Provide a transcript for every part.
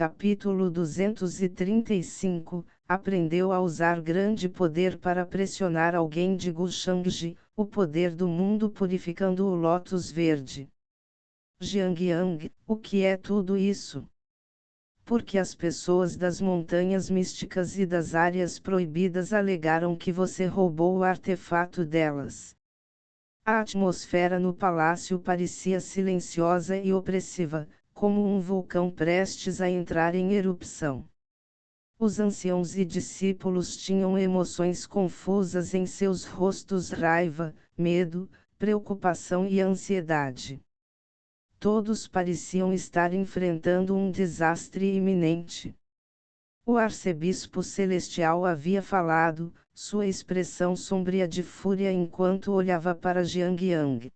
Capítulo 235, aprendeu a usar grande poder para pressionar alguém de Gushangji, o poder do mundo purificando o lótus verde. Jiangyang, o que é tudo isso? Porque as pessoas das montanhas místicas e das áreas proibidas alegaram que você roubou o artefato delas. A atmosfera no palácio parecia silenciosa e opressiva, como um vulcão prestes a entrar em erupção. Os anciãos e discípulos tinham emoções confusas em seus rostos: raiva, medo, preocupação e ansiedade. Todos pareciam estar enfrentando um desastre iminente. O arcebispo celestial havia falado, sua expressão sombria de fúria enquanto olhava para Jiangyang.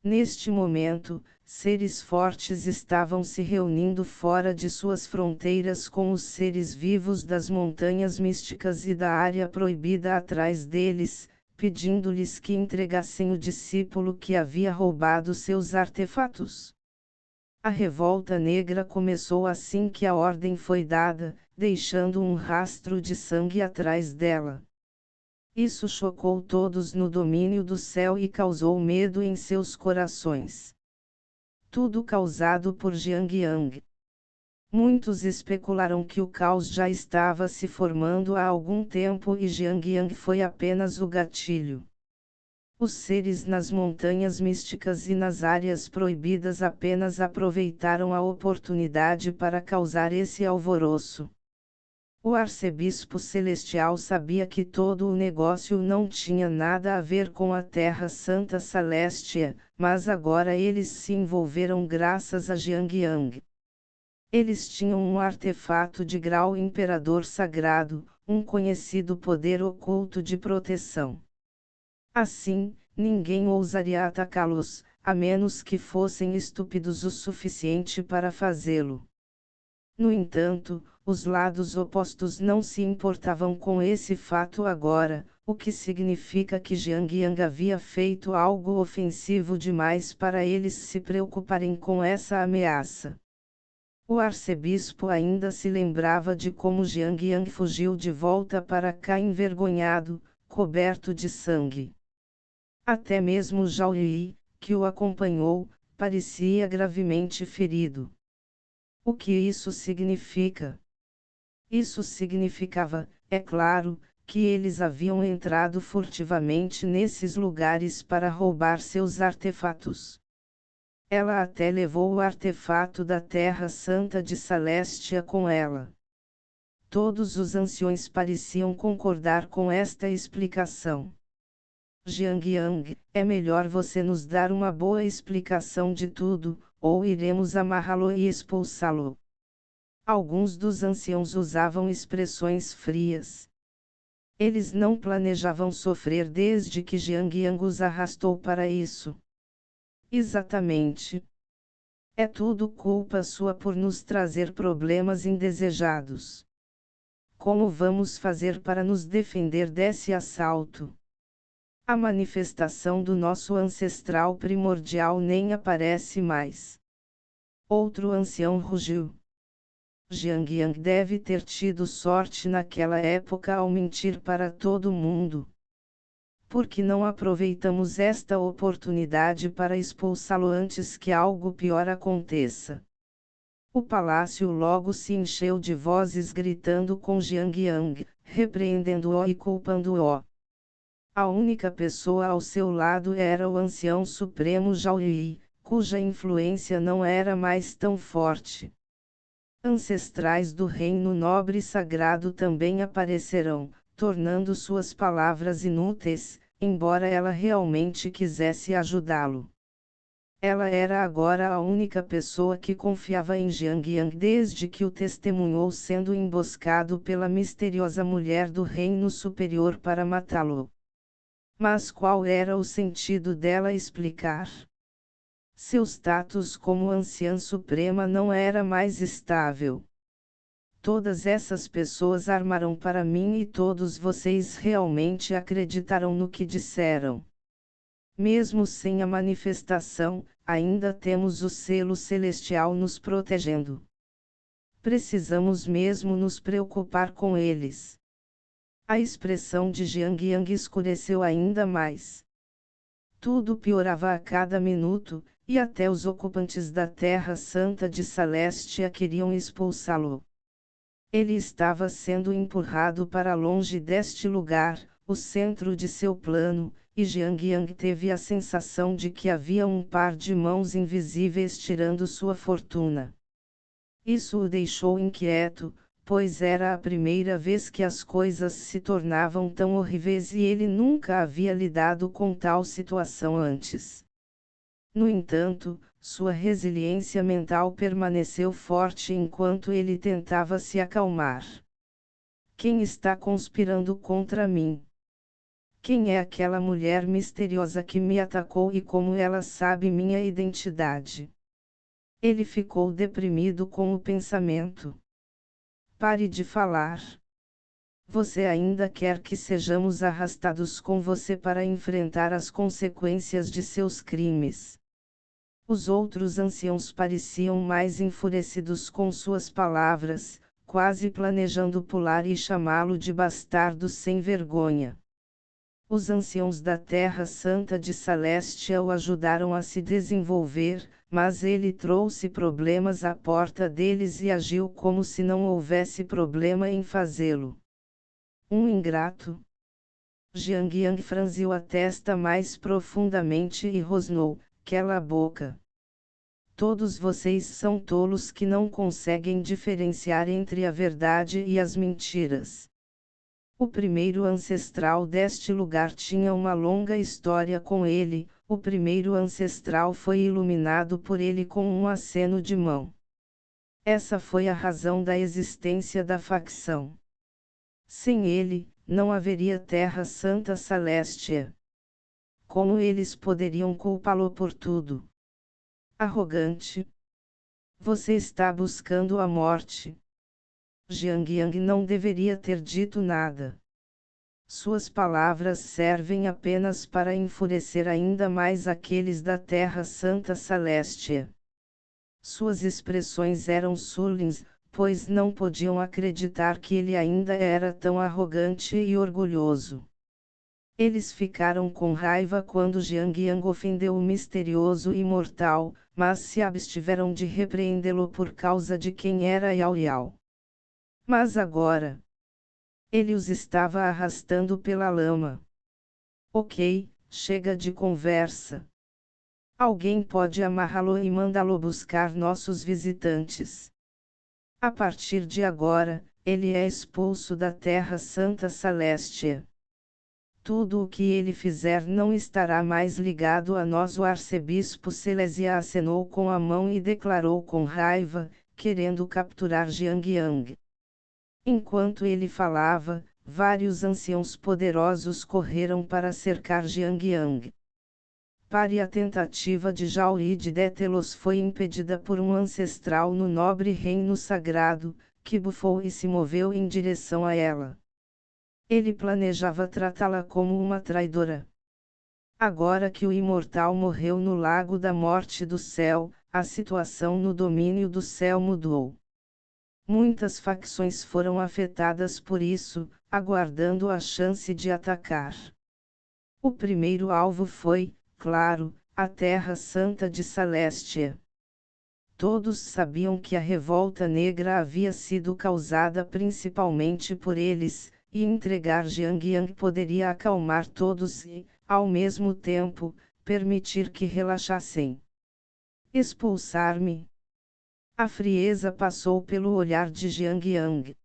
Neste momento, seres fortes estavam se reunindo fora de suas fronteiras com os seres vivos das montanhas místicas e da área proibida atrás deles, pedindo-lhes que entregassem o discípulo que havia roubado seus artefatos. A revolta negra começou assim que a ordem foi dada, deixando um rastro de sangue atrás dela. Isso chocou todos no domínio do céu e causou medo em seus corações. Tudo causado por Jiangyang. Muitos especularam que o caos já estava se formando há algum tempo e Jiangyang foi apenas o gatilho. Os seres nas montanhas místicas e nas áreas proibidas apenas aproveitaram a oportunidade para causar esse alvoroço. O arcebispo celestial sabia que todo o negócio não tinha nada a ver com a Terra Santa Celestia, mas agora eles se envolveram graças a Jiangyang. Eles tinham um artefato de grau imperador sagrado, um conhecido poder oculto de proteção. Assim, ninguém ousaria atacá-los, a menos que fossem estúpidos o suficiente para fazê-lo. No entanto, os lados opostos não se importavam com esse fato agora, o que significa que Jiangyang havia feito algo ofensivo demais para eles se preocuparem com essa ameaça. O arcebispo ainda se lembrava de como Jiangyang fugiu de volta para cá envergonhado, coberto de sangue. Até mesmo Zhao Yi, que o acompanhou, parecia gravemente ferido. O que isso significa? Isso significava, é claro, que eles haviam entrado furtivamente nesses lugares para roubar seus artefatos. Ela até levou o artefato da Terra Santa de Celestia com ela. Todos os anciões pareciam concordar com esta explicação. Jiangyang, é melhor você nos dar uma boa explicação de tudo, ou iremos amarrá-lo e expulsá-lo. Alguns dos anciãos usavam expressões frias. Eles não planejavam sofrer desde que Jiangyang os arrastou para isso. Exatamente. É tudo culpa sua por nos trazer problemas indesejados. Como vamos fazer para nos defender desse assalto? A manifestação do nosso ancestral primordial nem aparece mais. Outro ancião rugiu. Jiangyang deve ter tido sorte naquela época ao mentir para todo mundo. Por que não aproveitamos esta oportunidade para expulsá-lo antes que algo pior aconteça? O palácio logo se encheu de vozes gritando com Jiangyang, repreendendo-o e culpando-o. A única pessoa ao seu lado era o ancião supremo Zhao Yi, cuja influência não era mais tão forte. Ancestrais do reino nobre e sagrado também aparecerão, tornando suas palavras inúteis, embora ela realmente quisesse ajudá-lo. Ela era agora a única pessoa que confiava em Jiangyang desde que o testemunhou sendo emboscado pela misteriosa mulher do reino superior para matá-lo. Mas qual era o sentido dela explicar? Seu status como anciã suprema não era mais estável. Todas essas pessoas armaram para mim e todos vocês realmente acreditaram no que disseram. Mesmo sem a manifestação, ainda temos o selo celestial nos protegendo. Precisamos mesmo nos preocupar com eles. A expressão de Jiang Yang escureceu ainda mais. Tudo piorava a cada minuto, e até os ocupantes da Terra Santa de Celestia queriam expulsá-lo. Ele estava sendo empurrado para longe deste lugar, o centro de seu plano, e Jiang Yang teve a sensação de que havia um par de mãos invisíveis tirando sua fortuna. Isso o deixou inquieto, pois era a primeira vez que as coisas se tornavam tão horríveis e ele nunca havia lidado com tal situação antes. No entanto, sua resiliência mental permaneceu forte enquanto ele tentava se acalmar. Quem está conspirando contra mim? Quem é aquela mulher misteriosa que me atacou e como ela sabe minha identidade? Ele ficou deprimido com o pensamento. Pare de falar. Você ainda quer que sejamos arrastados com você para enfrentar as consequências de seus crimes. Os outros anciãos pareciam mais enfurecidos com suas palavras, quase planejando pular e chamá-lo de bastardo sem vergonha. Os anciãos da Terra Santa de Celestia o ajudaram a se desenvolver, mas ele trouxe problemas à porta deles e agiu como se não houvesse problema em fazê-lo. Um ingrato. Jiang Yang franziu a testa mais profundamente e rosnou: "Cala a boca. Todos vocês são tolos que não conseguem diferenciar entre a verdade e as mentiras." O primeiro ancestral deste lugar tinha uma longa história com ele. O primeiro ancestral foi iluminado por ele com um aceno de mão. Essa foi a razão da existência da facção. Sem ele, não haveria Terra Santa Celestia. Como eles poderiam culpá-lo por tudo? Arrogante. Você está buscando a morte. Jiang Yang não deveria ter dito nada. Suas palavras servem apenas para enfurecer ainda mais aqueles da Terra Santa Celestia. Suas expressões eram sulins, pois não podiam acreditar que ele ainda era tão arrogante e orgulhoso. Eles ficaram com raiva quando Jiang Yang ofendeu o misterioso imortal, mas se abstiveram de repreendê-lo por causa de quem era Yao Yao. Mas agora, ele os estava arrastando pela lama. Ok, chega de conversa. Alguém pode amarrá-lo e mandá-lo buscar nossos visitantes. A partir de agora, ele é expulso da Terra Santa Celestia. Tudo o que ele fizer não estará mais ligado a nós. O arcebispo Selesia acenou com a mão e declarou com raiva, querendo capturar Jiang Yang. Enquanto ele falava, vários anciãos poderosos correram para cercar Jiang Yang. Pare. A tentativa de Zhao Yi de detê-los foi impedida por um ancestral no nobre reino sagrado, que bufou e se moveu em direção a ela. Ele planejava tratá-la como uma traidora. Agora que o imortal morreu no Lago da Morte do Céu, a situação no domínio do céu mudou. Muitas facções foram afetadas por isso, aguardando a chance de atacar. O primeiro alvo foi, claro, a Terra Santa de Celestia. Todos sabiam que a revolta negra havia sido causada principalmente por eles, e entregar Jiang Yang poderia acalmar todos e, ao mesmo tempo, permitir que relaxassem. Expulsar-me? A frieza passou pelo olhar de Jiang Yang.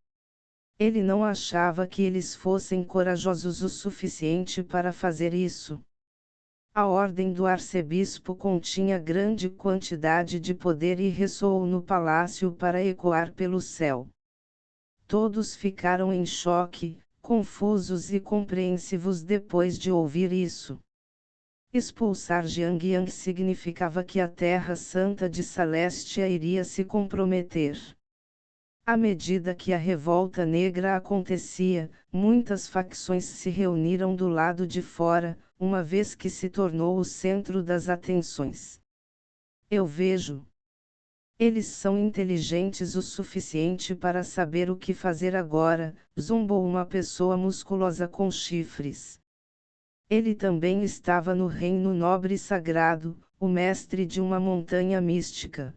Ele não achava que eles fossem corajosos o suficiente para fazer isso. A ordem do arcebispo continha grande quantidade de poder e ressoou no palácio para ecoar pelo céu. Todos ficaram em choque, confusos e compreensivos depois de ouvir isso. Expulsar Jiang Yang significava que a Terra Santa de Celestia iria se comprometer. À medida que a revolta negra acontecia, muitas facções se reuniram do lado de fora, uma vez que se tornou o centro das atenções. Eu vejo. Eles são inteligentes o suficiente para saber o que fazer agora, zombou uma pessoa musculosa com chifres. Ele também estava no reino nobre e sagrado, o mestre de uma montanha mística.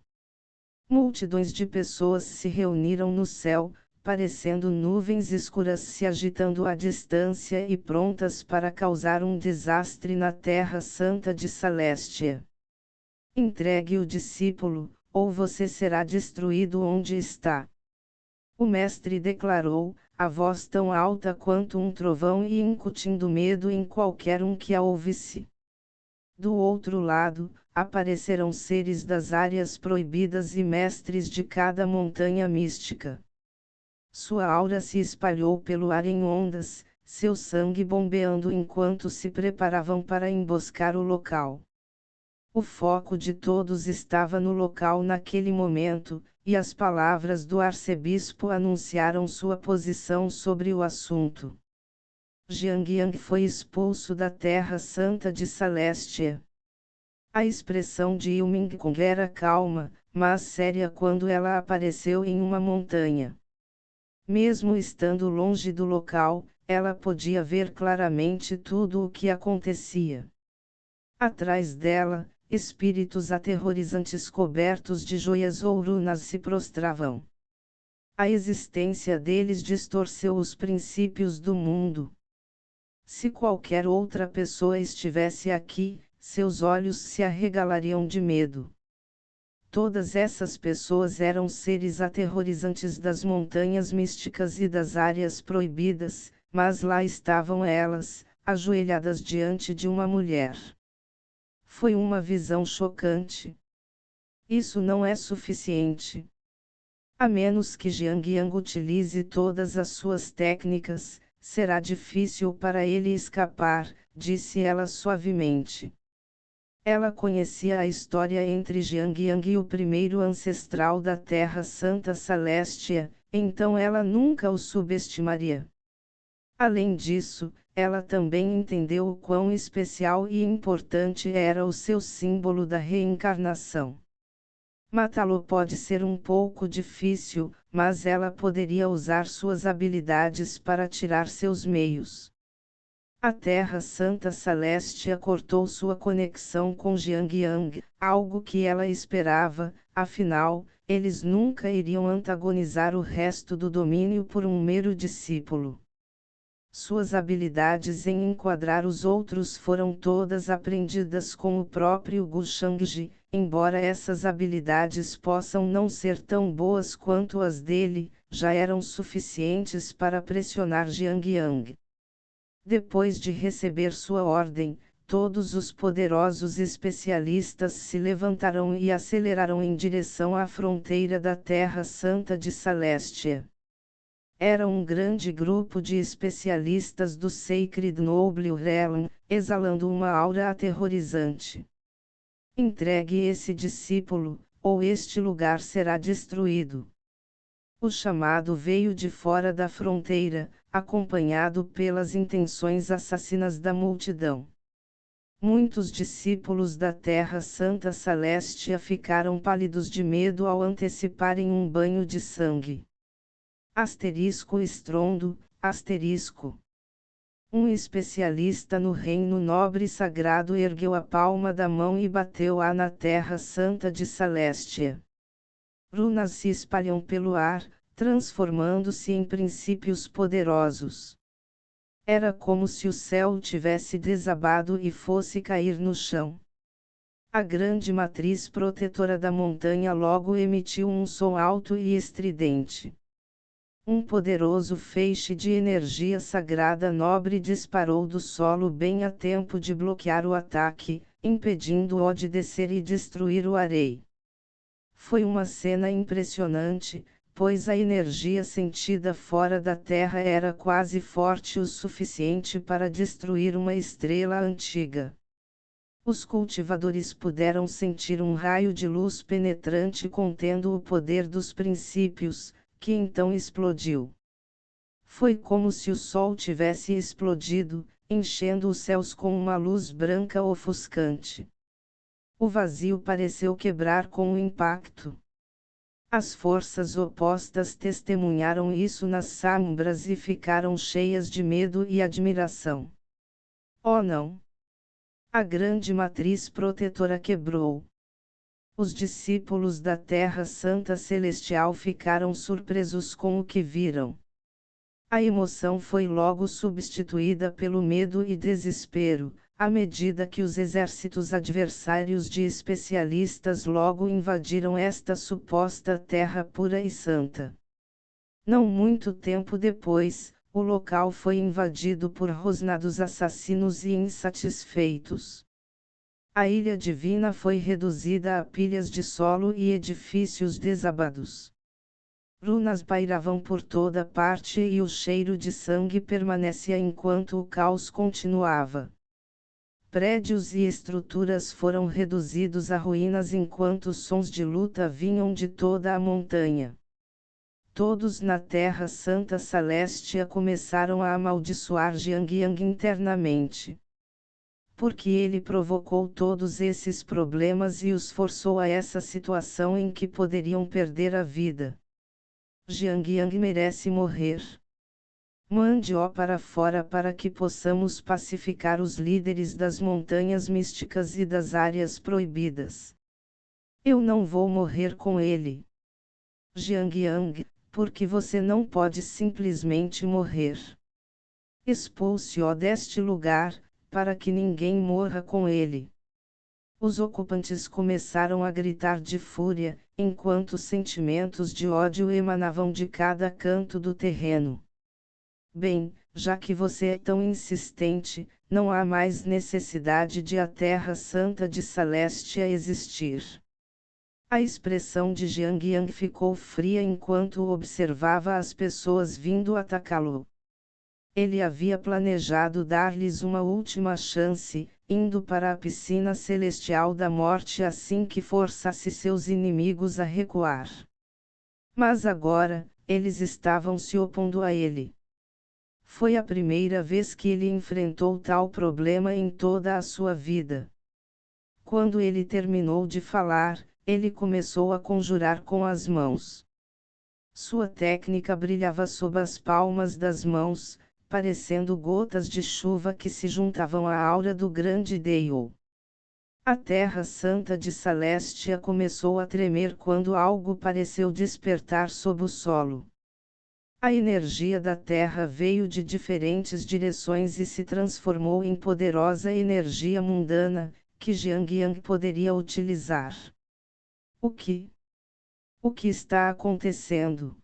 Multidões de pessoas se reuniram no céu, parecendo nuvens escuras se agitando à distância e prontas para causar um desastre na Terra Santa de Salestia. Entregue o discípulo, ou você será destruído onde está. O mestre declarou, a voz tão alta quanto um trovão e incutindo medo em qualquer um que a ouvisse. Do outro lado, apareceram seres das áreas proibidas e mestres de cada montanha mística. Sua aura se espalhou pelo ar em ondas, seu sangue bombeando enquanto se preparavam para emboscar o local. O foco de todos estava no local naquele momento, e as palavras do arcebispo anunciaram sua posição sobre o assunto. Jiang Yang foi expulso da Terra Santa de Salestia. A expressão de Yuming Kong era calma, mas séria quando ela apareceu em uma montanha. Mesmo estando longe do local, ela podia ver claramente tudo o que acontecia. Atrás dela, espíritos aterrorizantes cobertos de joias ou runas se prostravam. A existência deles distorceu os princípios do mundo. Se qualquer outra pessoa estivesse aqui, seus olhos se arregalariam de medo. Todas essas pessoas eram seres aterrorizantes das montanhas místicas e das áreas proibidas, mas lá estavam elas, ajoelhadas diante de uma mulher. Foi uma visão chocante. Isso não é suficiente. A menos que Jiang Yang utilize todas as suas técnicas, será difícil para ele escapar, disse ela suavemente. Ela conhecia a história entre Jiang Yang e o primeiro ancestral da Terra Santa Salestia, então ela nunca o subestimaria. Além disso, ela também entendeu o quão especial e importante era o seu símbolo da reencarnação. Matá-lo pode ser um pouco difícil, mas ela poderia usar suas habilidades para tirar seus meios. A Terra Santa Salestia cortou sua conexão com Jiang Yang, algo que ela esperava, afinal, eles nunca iriam antagonizar o resto do domínio por um mero discípulo. Suas habilidades em enquadrar os outros foram todas aprendidas com o próprio Gu Shangji, embora essas habilidades possam não ser tão boas quanto as dele, já eram suficientes para pressionar Jiang Yang. Depois de receber sua ordem, todos os poderosos especialistas se levantaram e aceleraram em direção à fronteira da Terra Santa de Salestia. Era um grande grupo de especialistas do Sacred Noble Realm, exalando uma aura aterrorizante. Entregue esse discípulo, ou este lugar será destruído. O chamado veio de fora da fronteira, acompanhado pelas intenções assassinas da multidão. Muitos discípulos da Terra Santa Salestia ficaram pálidos de medo ao anteciparem um banho de sangue. Asterisco estrondo, asterisco. Um especialista no reino nobre e sagrado ergueu a palma da mão e bateu-a na Terra Santa de Salestia. Runas se espalham pelo ar, transformando-se em princípios poderosos. Era como se o céu tivesse desabado e fosse cair no chão. A grande matriz protetora da montanha logo emitiu um som alto e estridente. Um poderoso feixe de energia sagrada nobre disparou do solo bem a tempo de bloquear o ataque, impedindo-o de descer e destruir o arei. Foi uma cena impressionante, pois a energia sentida fora da Terra era quase forte o suficiente para destruir uma estrela antiga. Os cultivadores puderam sentir um raio de luz penetrante contendo o poder dos princípios, que então explodiu. Foi como se o sol tivesse explodido, enchendo os céus com uma luz branca ofuscante. O vazio pareceu quebrar com o impacto. As forças opostas testemunharam isso nas sombras e ficaram cheias de medo e admiração. Oh não! A grande matriz protetora quebrou. Os discípulos da Terra Santa Celestial ficaram surpresos com o que viram. A emoção foi logo substituída pelo medo e desespero, à medida que os exércitos adversários de especialistas logo invadiram esta suposta terra pura e santa. Não muito tempo depois, o local foi invadido por rosnados assassinos e insatisfeitos. A Ilha Divina foi reduzida a pilhas de solo e edifícios desabados. Runas pairavam por toda parte e o cheiro de sangue permanecia enquanto o caos continuava. Prédios e estruturas foram reduzidos a ruínas enquanto sons de luta vinham de toda a montanha. Todos na Terra Santa Celestia começaram a amaldiçoar Jiang Yang internamente. Porque ele provocou todos esses problemas e os forçou a essa situação em que poderiam perder a vida. Jiang Yang merece morrer. Mande-o para fora para que possamos pacificar os líderes das montanhas místicas e das áreas proibidas. Eu não vou morrer com ele. Jiang Yang, porque você não pode simplesmente morrer. Expulse-o deste lugar, para que ninguém morra com ele. Os ocupantes começaram a gritar de fúria, enquanto sentimentos de ódio emanavam de cada canto do terreno. Bem, já que você é tão insistente, não há mais necessidade de a Terra Santa de Celestia existir. A expressão de Jiang Yang ficou fria enquanto observava as pessoas vindo atacá-lo. Ele havia planejado dar-lhes uma última chance, indo para a piscina celestial da morte assim que forçasse seus inimigos a recuar. Mas agora, eles estavam se opondo a ele. Foi a primeira vez que ele enfrentou tal problema em toda a sua vida. Quando ele terminou de falar, ele começou a conjurar com as mãos. Sua técnica brilhava sob as palmas das mãos, parecendo gotas de chuva que se juntavam à aura do grande Deus. A Terra Santa de Celestia começou a tremer quando algo pareceu despertar sob o solo. A energia da Terra veio de diferentes direções e se transformou em poderosa energia mundana, que Jiang Yang poderia utilizar. O que está acontecendo?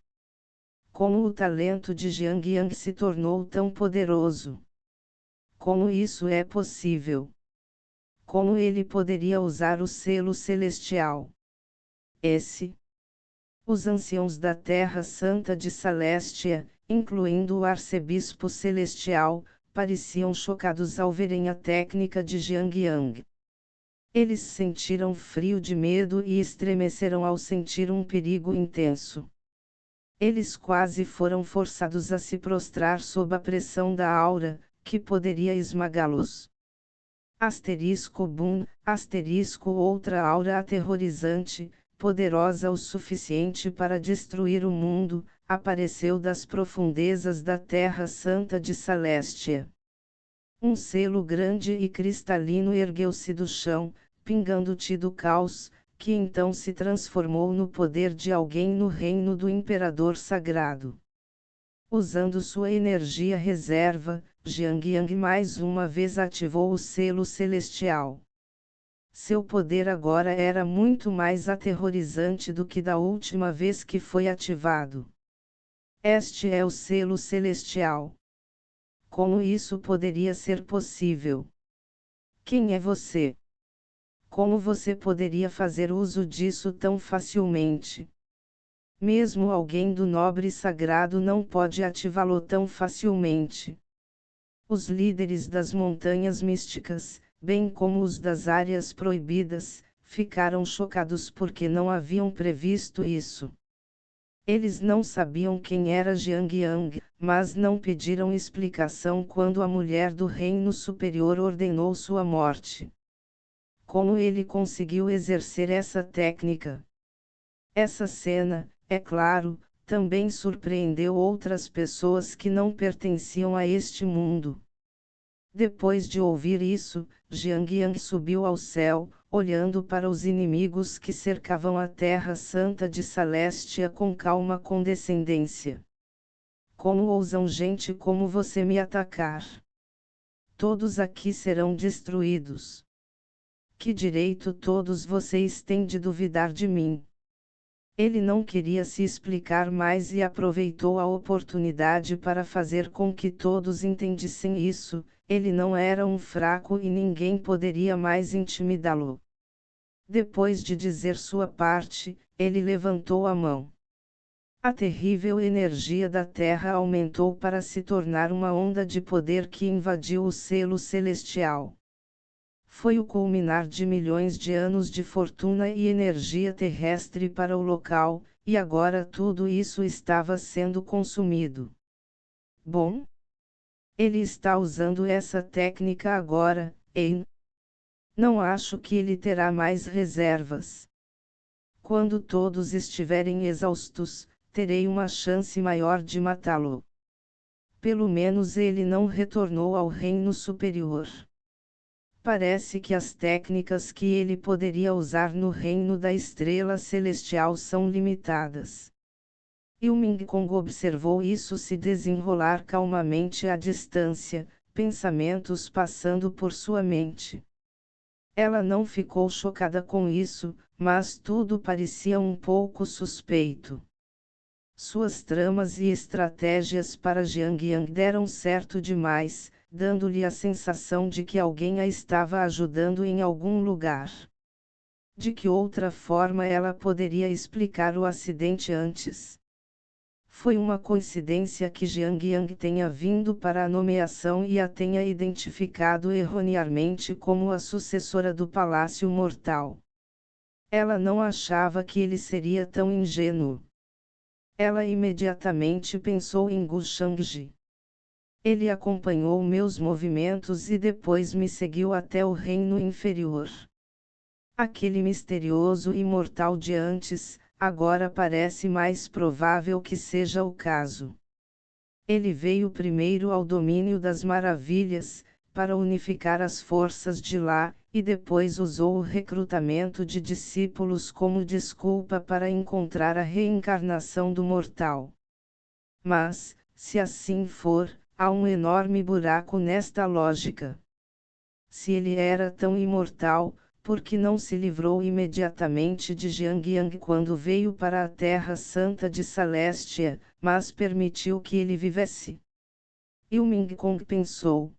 Como o talento de Jiang Yang se tornou tão poderoso? Como isso é possível? Como ele poderia usar o selo celestial? Os anciãos da Terra Santa de Celestia, incluindo o arcebispo celestial, pareciam chocados ao verem a técnica de Jiang Yang. Eles sentiram frio de medo e estremeceram ao sentir um perigo intenso. Eles quase foram forçados a se prostrar sob a pressão da aura, que poderia esmagá-los. Boom, outra aura aterrorizante, poderosa o suficiente para destruir o mundo, apareceu das profundezas da Terra Santa de Celestia. Um selo grande e cristalino ergueu-se do chão, pingando-te do caos, que então se transformou no poder de alguém no reino do Imperador Sagrado. Usando sua energia reserva, Jiang Yang mais uma vez ativou o selo celestial. Seu poder agora era muito mais aterrorizante do que da última vez que foi ativado. Este é o selo celestial. Como isso poderia ser possível? Quem é você? Como você poderia fazer uso disso tão facilmente? Mesmo alguém do nobre sagrado não pode ativá-lo tão facilmente. Os líderes das montanhas místicas, bem como os das áreas proibidas, ficaram chocados porque não haviam previsto isso. Eles não sabiam quem era Jiang Yang, mas não pediram explicação quando a mulher do reino superior ordenou sua morte. Como ele conseguiu exercer essa técnica? Essa cena, é claro, também surpreendeu outras pessoas que não pertenciam a este mundo. Depois de ouvir isso, Jiang Yang subiu ao céu, olhando para os inimigos que cercavam a Terra Santa de Celestia com calma condescendência. Como ousam gente como você me atacar? Todos aqui serão destruídos. Que direito todos vocês têm de duvidar de mim? Ele não queria se explicar mais e aproveitou a oportunidade para fazer com que todos entendessem isso. Ele não era um fraco e ninguém poderia mais intimidá-lo. Depois de dizer sua parte, ele levantou a mão. A terrível energia da Terra aumentou para se tornar uma onda de poder que invadiu o selo celestial. Foi o culminar de milhões de anos de fortuna e energia terrestre para o local, e agora tudo isso estava sendo consumido. Bom? Ele está usando essa técnica agora, hein? Não acho que ele terá mais reservas. Quando todos estiverem exaustos, terei uma chance maior de matá-lo. Pelo menos ele não retornou ao reino superior. Parece que as técnicas que ele poderia usar no reino da estrela celestial são limitadas. E o Ming Kong observou isso se desenrolar calmamente à distância, pensamentos passando por sua mente. Ela não ficou chocada com isso, mas tudo parecia um pouco suspeito. Suas tramas e estratégias para Jiang Yang deram certo demais, dando-lhe a sensação de que alguém a estava ajudando em algum lugar. De que outra forma ela poderia explicar o acidente antes? Foi uma coincidência que Jiang Yang tenha vindo para a nomeação e a tenha identificado erroneamente como a sucessora do Palácio Mortal. Ela não achava que ele seria tão ingênuo. Ela imediatamente pensou em Gu Shangji. Ele acompanhou meus movimentos e depois me seguiu até o reino inferior. Aquele misterioso imortal de antes, agora parece mais provável que seja o caso. Ele veio primeiro ao domínio das maravilhas, para unificar as forças de lá, e depois usou o recrutamento de discípulos como desculpa para encontrar a reencarnação do mortal. Mas, se assim for, há um enorme buraco nesta lógica. Se ele era tão imortal, por que não se livrou imediatamente de Jiang Yang quando veio para a Terra Santa de Celestia, mas permitiu que ele vivesse? E o Ming Kong pensou.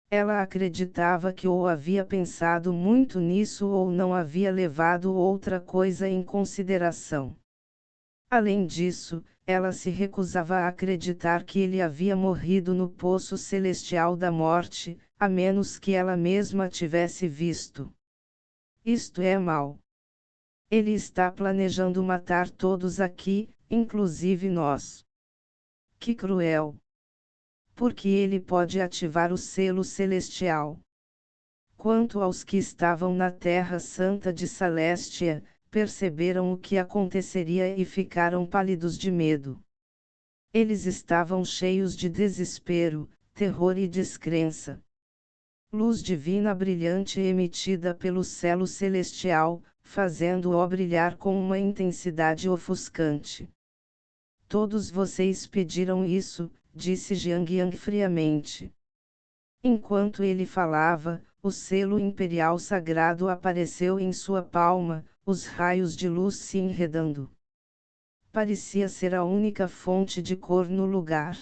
Ela acreditava que ou havia pensado muito nisso ou não havia levado outra coisa em consideração. Além disso, ela se recusava a acreditar que ele havia morrido no Poço Celestial da Morte, a menos que ela mesma tivesse visto. Isto é mau. Ele está planejando matar todos aqui, inclusive nós. Que cruel! Porque ele pode ativar o selo celestial. Quanto aos que estavam na Terra Santa de Celestia, perceberam o que aconteceria e ficaram pálidos de medo. Eles estavam cheios de desespero, terror e descrença. Luz divina brilhante emitida pelo selo celestial, fazendo-o brilhar com uma intensidade ofuscante. Todos vocês pediram isso, disse Jiang Yang friamente. Enquanto ele falava, o selo imperial sagrado apareceu em sua palma, os raios de luz se enredando. Parecia ser a única fonte de cor no lugar.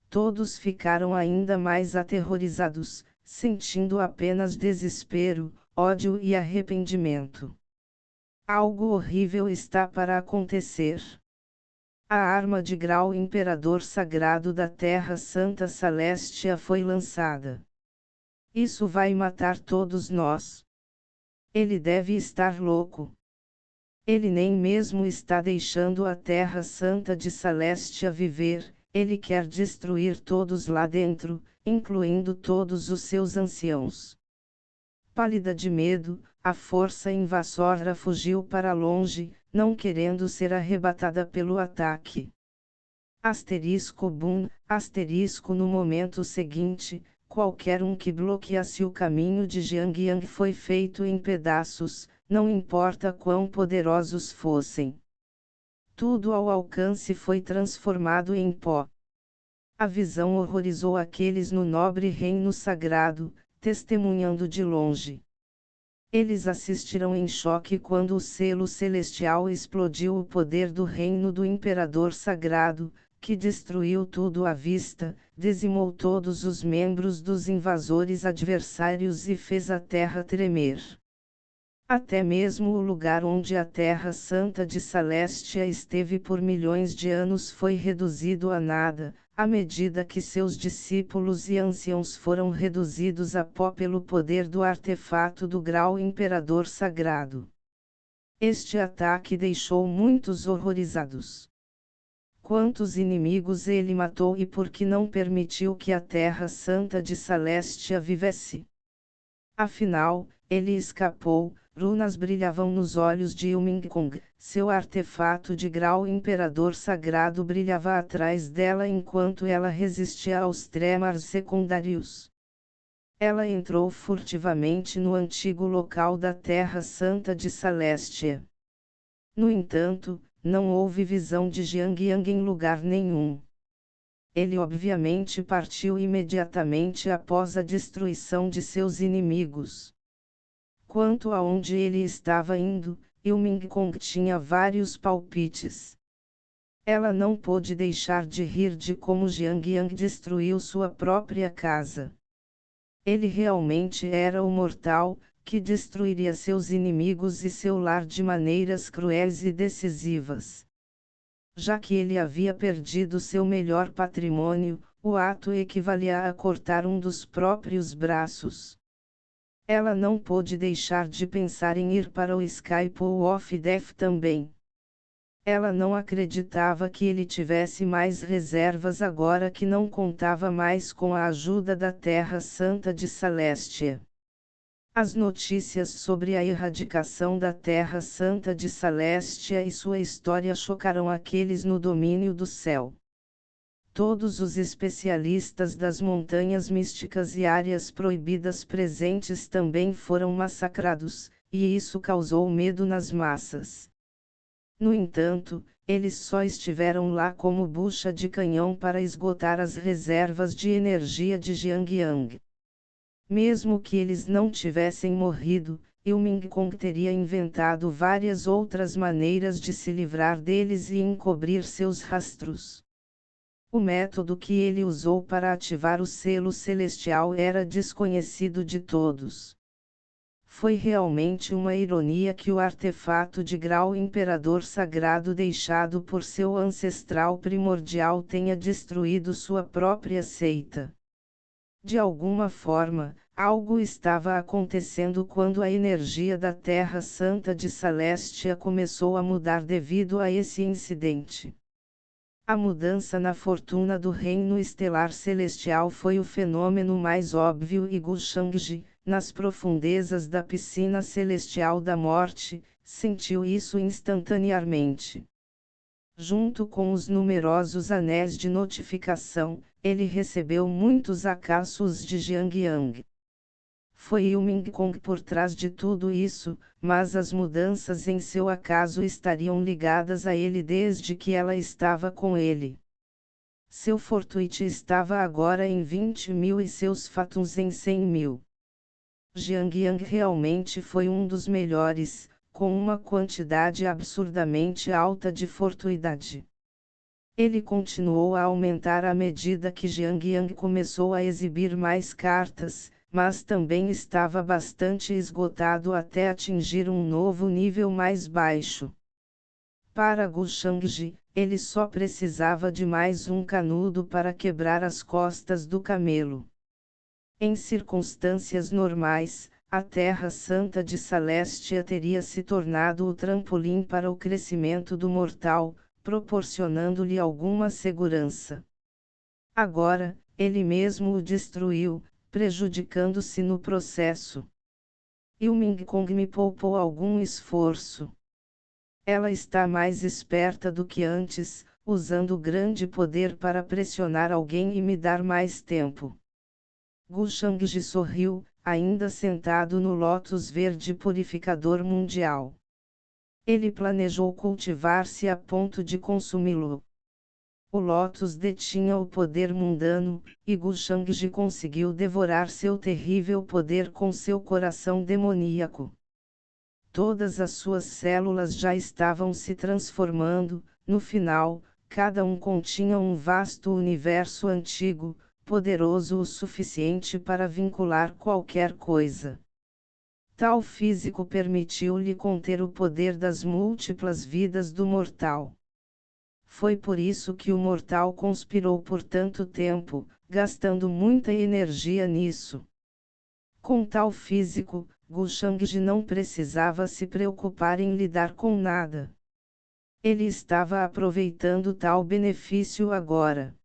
Todos ficaram ainda mais aterrorizados, sentindo apenas desespero, ódio e arrependimento. Algo horrível está para acontecer. A arma de grau Imperador Sagrado da Terra Santa Celestia foi lançada. Isso vai matar todos nós. Ele deve estar louco. Ele nem mesmo está deixando a Terra Santa de Celestia viver, ele quer destruir todos lá dentro, incluindo todos os seus anciãos. Pálida de medo, a força invasora fugiu para longe, não querendo ser arrebatada pelo ataque. Boom, no momento seguinte, qualquer um que bloqueasse o caminho de Jiang Yang foi feito em pedaços, não importa quão poderosos fossem. Tudo ao alcance foi transformado em pó. A visão horrorizou aqueles no nobre reino sagrado, testemunhando de longe. Eles assistiram em choque quando o selo celestial explodiu o poder do reino do imperador sagrado, que destruiu tudo à vista, dizimou todos os membros dos invasores adversários e fez a terra tremer. Até mesmo o lugar onde a Terra Santa de Salestia esteve por milhões de anos foi reduzido a nada, à medida que seus discípulos e anciãos foram reduzidos a pó pelo poder do artefato do grau imperador sagrado. Este ataque deixou muitos horrorizados. Quantos inimigos ele matou e por que não permitiu que a Terra Santa de Salestia vivesse? Afinal, ele escapou. Runas brilhavam nos olhos de Ilming-Kong, seu artefato de grau imperador sagrado brilhava atrás dela enquanto ela resistia aos tremores secundários. Ela entrou furtivamente no antigo local da Terra Santa de Salestia. No entanto, não houve visão de Jiang Yang em lugar nenhum. Ele obviamente partiu imediatamente após a destruição de seus inimigos. Quanto a onde ele estava indo, Ilming-Kong tinha vários palpites. Ela não pôde deixar de rir de como Jiang Yang destruiu sua própria casa. Ele realmente era o mortal, que destruiria seus inimigos e seu lar de maneiras cruéis e decisivas. Já que ele havia perdido seu melhor patrimônio, o ato equivalia a cortar um dos próprios braços. Ela não pôde deixar de pensar em ir para o Sky Pool of Death também. Ela não acreditava que ele tivesse mais reservas agora que não contava mais com a ajuda da Terra Santa de Salestia. As notícias sobre a erradicação da Terra Santa de Salestia e sua história chocaram aqueles no domínio do céu. Todos os especialistas das montanhas místicas e áreas proibidas presentes também foram massacrados, e isso causou medo nas massas. No entanto, eles só estiveram lá como bucha de canhão para esgotar as reservas de energia de Jiang Yang. Mesmo que eles não tivessem morrido, Ilming-Kong teria inventado várias outras maneiras de se livrar deles e encobrir seus rastros. O método que ele usou para ativar o selo celestial era desconhecido de todos. Foi realmente uma ironia que o artefato de grau imperador sagrado deixado por seu ancestral primordial tenha destruído sua própria seita. De alguma forma, algo estava acontecendo quando a energia da Terra Santa de Salestia começou a mudar devido a esse incidente. A mudança na fortuna do reino estelar celestial foi o fenômeno mais óbvio e Gu Shangji, nas profundezas da piscina celestial da morte, sentiu isso instantaneamente. Junto com os numerosos anéis de notificação, ele recebeu muitos acassos de Jiang Yang. Foi Ilming-Kong por trás de tudo isso, mas as mudanças em seu acaso estariam ligadas a ele desde que ela estava com ele. Seu fortuite estava agora em 20.000 e seus fatuns em 100.000. Jiang Yang realmente foi um dos melhores, com uma quantidade absurdamente alta de fortuidade. Ele continuou a aumentar à medida que Jiang Yang começou a exibir mais cartas, mas também estava bastante esgotado até atingir um novo nível mais baixo. Para Gu Shangji, ele só precisava de mais um canudo para quebrar as costas do camelo. Em circunstâncias normais, a Terra Santa de Salestia teria se tornado o trampolim para o crescimento do mortal, proporcionando-lhe alguma segurança. Agora, ele mesmo o destruiu, prejudicando-se no processo. Ilming-Kong me poupou algum esforço. Ela está mais esperta do que antes, usando grande poder para pressionar alguém e me dar mais tempo. Gu Shangji sorriu, ainda sentado no lótus verde purificador mundial. Ele planejou cultivar-se a ponto de consumi-lo. O lótus detinha o poder mundano, e Gu Shangji conseguiu devorar seu terrível poder com seu coração demoníaco. Todas as suas células já estavam se transformando, no final, cada um continha um vasto universo antigo, poderoso o suficiente para vincular qualquer coisa. Tal físico permitiu-lhe conter o poder das múltiplas vidas do mortal. Foi por isso que o mortal conspirou por tanto tempo, gastando muita energia nisso. Com tal físico, Gu Shangji não precisava se preocupar em lidar com nada. Ele estava aproveitando tal benefício agora.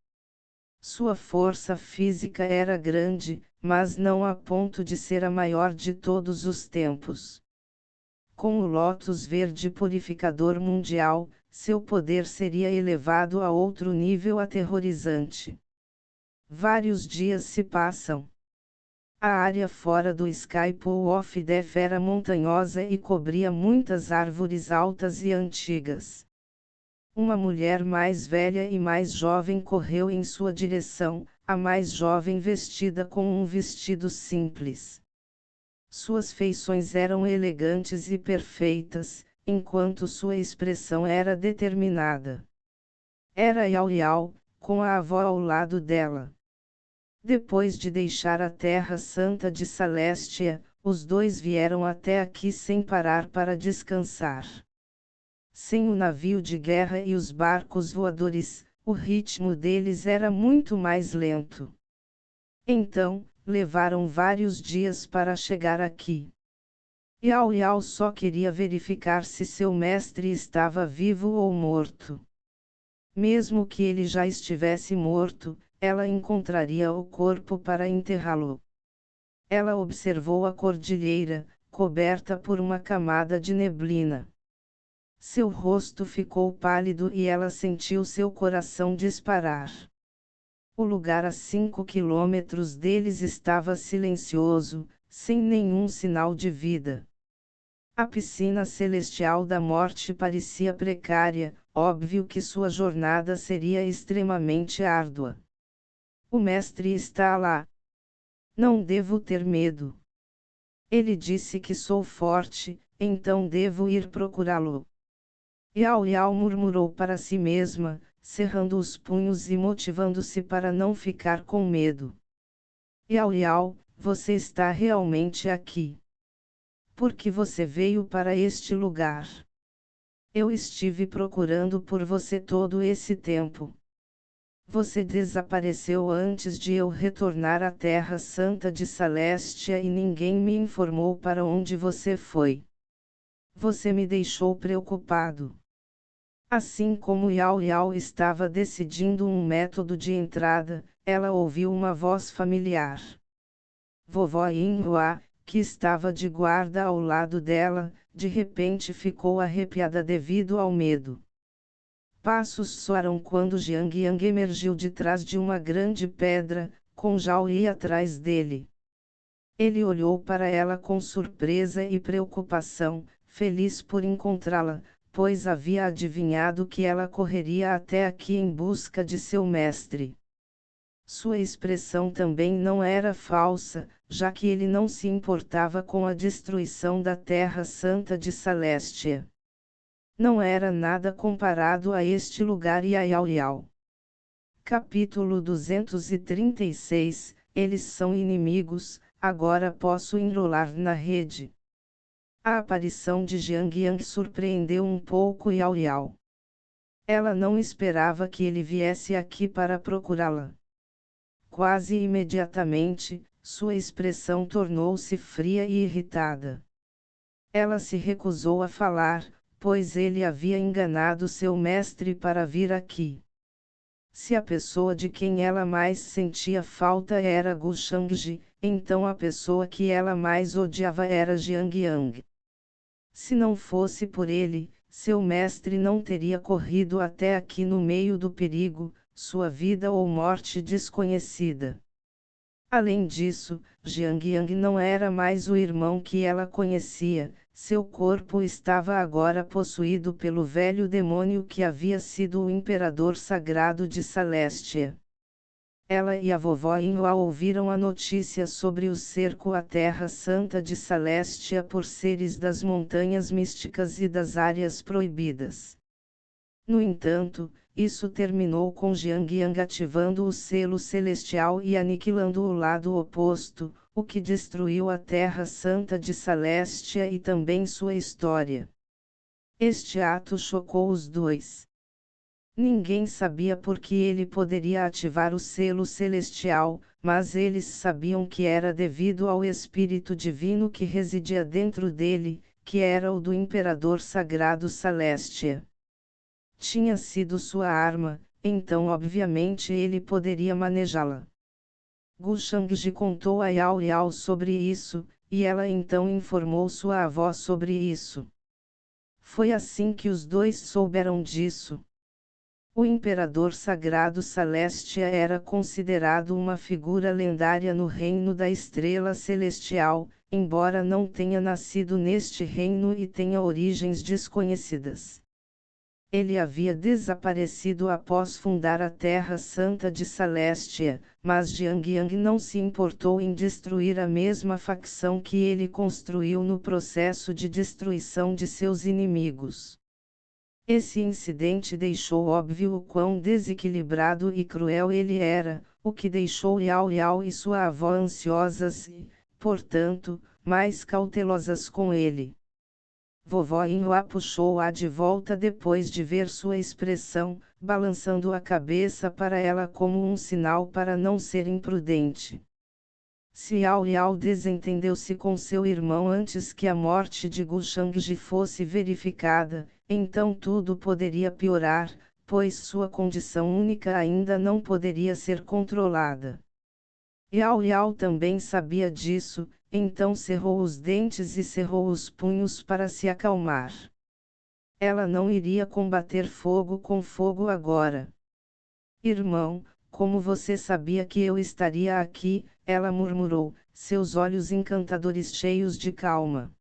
Sua força física era grande, mas não a ponto de ser a maior de todos os tempos. Com o lótus verde purificador mundial, seu poder seria elevado a outro nível aterrorizante. Vários dias se passam. A área fora do Sky Pool of Death era montanhosa e cobria muitas árvores altas e antigas. Uma mulher mais velha e mais jovem correu em sua direção, a mais jovem vestida com um vestido simples. Suas feições eram elegantes e perfeitas, enquanto sua expressão era determinada. Era Yao Yao, com a avó ao lado dela. Depois de deixar a Terra Santa de Celestia, os dois vieram até aqui sem parar para descansar. Sem o navio de guerra e os barcos voadores, o ritmo deles era muito mais lento. Então, levaram vários dias para chegar aqui. Yao Yao só queria verificar se seu mestre estava vivo ou morto. Mesmo que ele já estivesse morto, ela encontraria o corpo para enterrá-lo. Ela observou a cordilheira, coberta por uma camada de neblina. Seu rosto ficou pálido e ela sentiu seu coração disparar. O lugar a 5 quilômetros deles estava silencioso, sem nenhum sinal de vida. A piscina celestial da morte parecia precária, óbvio que sua jornada seria extremamente árdua. O mestre está lá. Não devo ter medo. Ele disse que sou forte, então devo ir procurá-lo. Yao Yao murmurou para si mesma, cerrando os punhos e motivando-se para não ficar com medo. Yao Yao, você está realmente aqui. Por que você veio para este lugar? Eu estive procurando por você todo esse tempo. Você desapareceu antes de eu retornar à Terra Santa de Celestia e ninguém me informou para onde você foi. Você me deixou preocupado. Assim como Yao Yao estava decidindo um método de entrada, ela ouviu uma voz familiar. Vovó Yinhua, que estava de guarda ao lado dela, de repente ficou arrepiada devido ao medo. Passos soaram quando Jiang Yang emergiu de trás de uma grande pedra, com Zhao Yi atrás dele. Ele olhou para ela com surpresa e preocupação, feliz por encontrá-la, pois havia adivinhado que ela correria até aqui em busca de seu mestre. Sua expressão também não era falsa, já que ele não se importava com a destruição da Terra Santa de Celestia. Não era nada comparado a este lugar e a Yao Yao. Capítulo 236, Eles são inimigos, agora posso enrolar na rede. A aparição de Jiang Yang surpreendeu um pouco Yao Yao. Ela não esperava que ele viesse aqui para procurá-la. Quase imediatamente, sua expressão tornou-se fria e irritada. Ela se recusou a falar, pois ele havia enganado seu mestre para vir aqui. Se a pessoa de quem ela mais sentia falta era Gu Shangji, então a pessoa que ela mais odiava era Jiang Yang. Se não fosse por ele, seu mestre não teria corrido até aqui no meio do perigo, sua vida ou morte desconhecida. Além disso, Jiang Yang não era mais o irmão que ela conhecia, seu corpo estava agora possuído pelo velho demônio que havia sido o imperador sagrado de Celestia. Ela e a vovó Inhua ouviram a notícia sobre o cerco à Terra Santa de Celestia por seres das montanhas místicas e das áreas proibidas. No entanto, isso terminou com Jiang Yang ativando o selo celestial e aniquilando o lado oposto, o que destruiu a Terra Santa de Celestia e também sua história. Este ato chocou os dois. Ninguém sabia por que ele poderia ativar o selo celestial, mas eles sabiam que era devido ao Espírito Divino que residia dentro dele, que era o do Imperador Sagrado Celestia. Tinha sido sua arma, então obviamente ele poderia manejá-la. Gu Shangji contou a Yao Yao sobre isso, e ela então informou sua avó sobre isso. Foi assim que os dois souberam disso. O Imperador Sagrado Celestia era considerado uma figura lendária no reino da Estrela Celestial, embora não tenha nascido neste reino e tenha origens desconhecidas. Ele havia desaparecido após fundar a Terra Santa de Celestia, mas Jiang Yang não se importou em destruir a mesma facção que ele construiu no processo de destruição de seus inimigos. Esse incidente deixou óbvio o quão desequilibrado e cruel ele era, o que deixou Yao Yao e sua avó ansiosas e, portanto, mais cautelosas com ele. Vovó Inhua puxou-a de volta depois de ver sua expressão, balançando a cabeça para ela como um sinal para não ser imprudente. Se Yao Yao desentendeu-se com seu irmão antes que a morte de Gu Shangji fosse verificada, então tudo poderia piorar, pois sua condição única ainda não poderia ser controlada. Yao Yao também sabia disso, então cerrou os dentes e cerrou os punhos para se acalmar. Ela não iria combater fogo com fogo agora. Irmão, como você sabia que eu estaria aqui? Ela murmurou, seus olhos encantadores cheios de calma.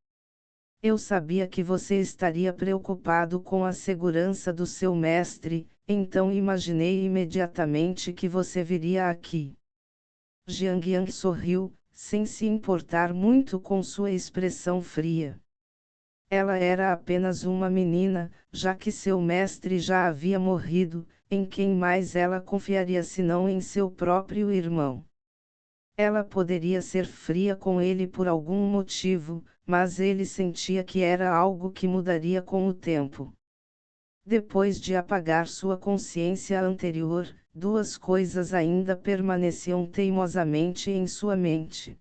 Eu sabia que você estaria preocupado com a segurança do seu mestre, então imaginei imediatamente que você viria aqui. Jiang Yang sorriu, sem se importar muito com sua expressão fria. Ela era apenas uma menina, já que seu mestre já havia morrido, em quem mais ela confiaria senão em seu próprio irmão? Ela poderia ser fria com ele por algum motivo, mas ele sentia que era algo que mudaria com o tempo. Depois de apagar sua consciência anterior, duas coisas ainda permaneciam teimosamente em sua mente.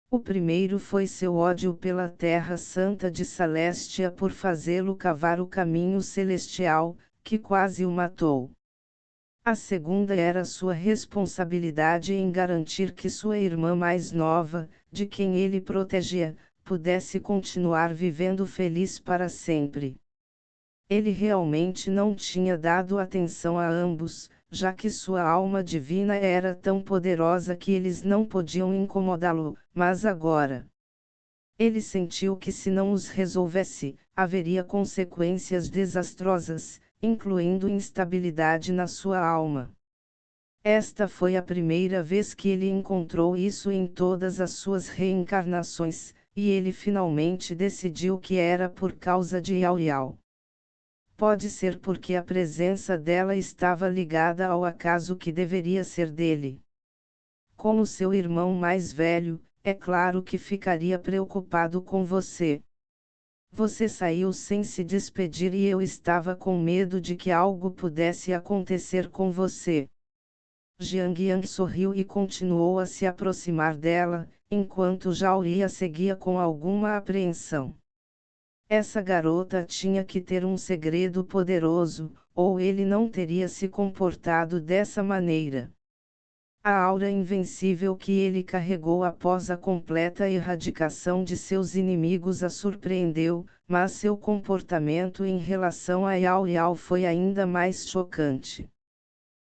O primeiro foi seu ódio pela Terra Santa de Celestia por fazê-lo cavar o caminho celestial, que quase o matou. A segunda era sua responsabilidade em garantir que sua irmã mais nova, de quem ele protegia, pudesse continuar vivendo feliz para sempre. Ele realmente não tinha dado atenção a ambos, já que sua alma divina era tão poderosa que eles não podiam incomodá-lo, mas agora. Ele sentiu que se não os resolvesse, haveria consequências desastrosas, incluindo instabilidade na sua alma. Esta foi a primeira vez que ele encontrou isso em todas as suas reencarnações, e ele finalmente decidiu que era por causa de Yao Yao. Pode ser porque a presença dela estava ligada ao acaso que deveria ser dele. Como seu irmão mais velho, é claro que ficaria preocupado com você. Você saiu sem se despedir e eu estava com medo de que algo pudesse acontecer com você. Jiang Yang sorriu e continuou a se aproximar dela, enquanto Zhao Li a seguia com alguma apreensão. Essa garota tinha que ter um segredo poderoso, ou ele não teria se comportado dessa maneira. A aura invencível que ele carregou após a completa erradicação de seus inimigos a surpreendeu, mas seu comportamento em relação a Yao Yao foi ainda mais chocante.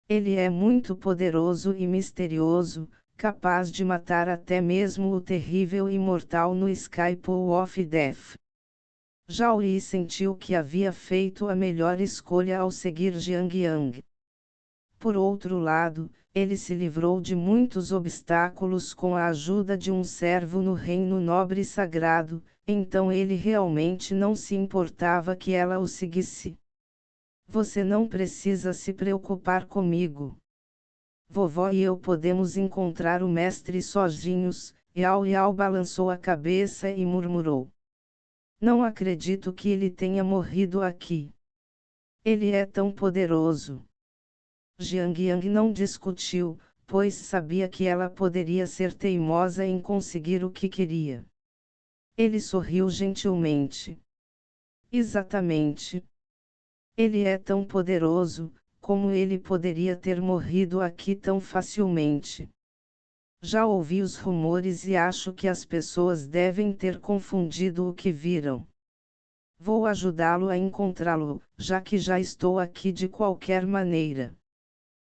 Ele é muito poderoso e misterioso, capaz de matar até mesmo o terrível imortal no Sky Pool of Death. Zhao Yi sentiu que havia feito a melhor escolha ao seguir Jiang Yang. Por outro lado, ele se livrou de muitos obstáculos com a ajuda de um servo no reino nobre e sagrado, então ele realmente não se importava que ela o seguisse. Você não precisa se preocupar comigo. Vovó e eu podemos encontrar o mestre sozinhos. Yao Yao balançou a cabeça e murmurou. Não acredito que ele tenha morrido aqui. Ele é tão poderoso. Jiang Yang não discutiu, pois sabia que ela poderia ser teimosa em conseguir o que queria. Ele sorriu gentilmente. Exatamente. Ele é tão poderoso, como ele poderia ter morrido aqui tão facilmente? Já ouvi os rumores e acho que as pessoas devem ter confundido o que viram. Vou ajudá-lo a encontrá-lo, já que já estou aqui de qualquer maneira.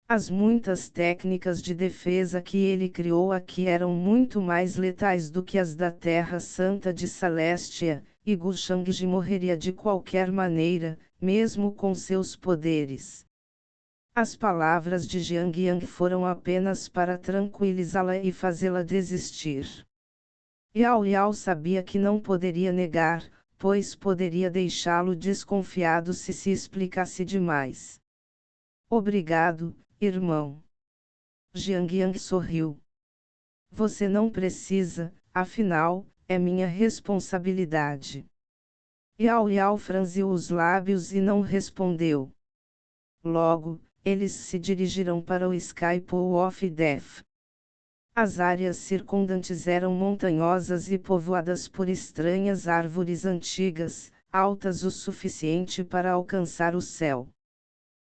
As muitas técnicas de defesa que ele criou aqui eram muito mais letais do que as da Terra Santa de Celestia, e Gu Shangji morreria de qualquer maneira, mesmo com seus poderes. As palavras de Jiang Yang foram apenas para tranquilizá-la e fazê-la desistir. Yao Yao sabia que não poderia negar, pois poderia deixá-lo desconfiado se explicasse demais. Obrigado, irmão. Jiang Yang sorriu. Você não precisa, afinal, é minha responsabilidade. Yao Yao franziu os lábios e não respondeu. Logo, eles se dirigiram para o Sky Pool of Death. As áreas circundantes eram montanhosas e povoadas por estranhas árvores antigas, altas o suficiente para alcançar o céu.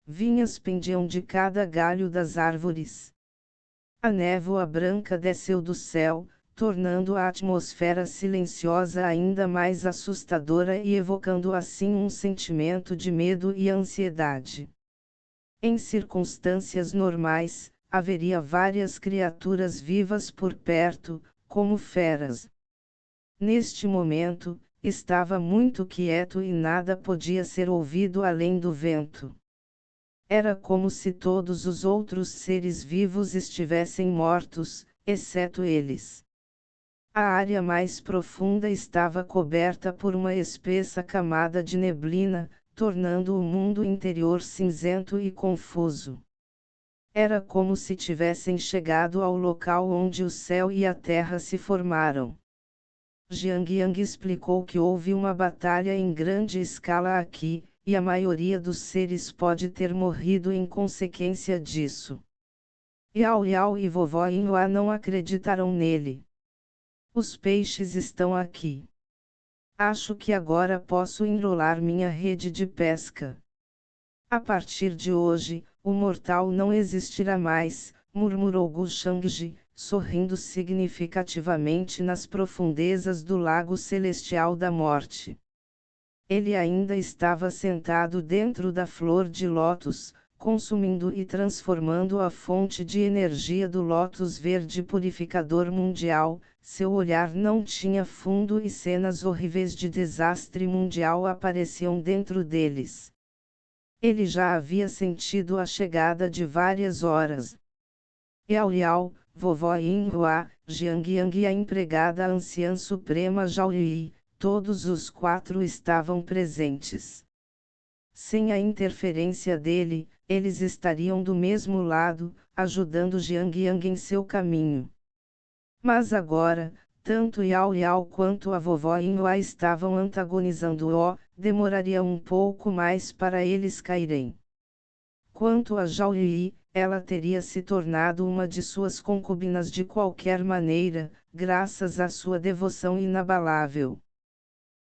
Vinhas pendiam de cada galho das árvores. A névoa branca desceu do céu, tornando a atmosfera silenciosa ainda mais assustadora e evocando assim um sentimento de medo e ansiedade. Em circunstâncias normais, haveria várias criaturas vivas por perto, como feras. Neste momento, estava muito quieto e nada podia ser ouvido além do vento. Era como se todos os outros seres vivos estivessem mortos, exceto eles. A área mais profunda estava coberta por uma espessa camada de neblina, tornando o mundo interior cinzento e confuso. Era como se tivessem chegado ao local onde o céu e a terra se formaram. Jiang Yang explicou que houve uma batalha em grande escala aqui, e a maioria dos seres pode ter morrido em consequência disso. Yao Yao e Vovó Inhua não acreditaram nele. Os peixes estão aqui. Acho que agora posso enrolar minha rede de pesca. A partir de hoje, o mortal não existirá mais, murmurou Gu Shangji, sorrindo significativamente nas profundezas do lago celestial da morte. Ele ainda estava sentado dentro da flor de lótus, consumindo e transformando a fonte de energia do lótus verde purificador mundial. Seu olhar não tinha fundo e cenas horríveis de desastre mundial apareciam dentro deles. Ele já havia sentido a chegada de várias horas. Yao Yao, Vovó Inhua, Jiang Yang e a empregada anciã suprema Zhao Yi, todos os quatro estavam presentes. Sem a interferência dele, eles estariam do mesmo lado, ajudando Jiang Yang em seu caminho. Mas agora, tanto Yao Yao quanto a Vovó Inhua estavam antagonizando-o, demoraria um pouco mais para eles caírem. Quanto a Zhao Yi, ela teria se tornado uma de suas concubinas de qualquer maneira, graças à sua devoção inabalável.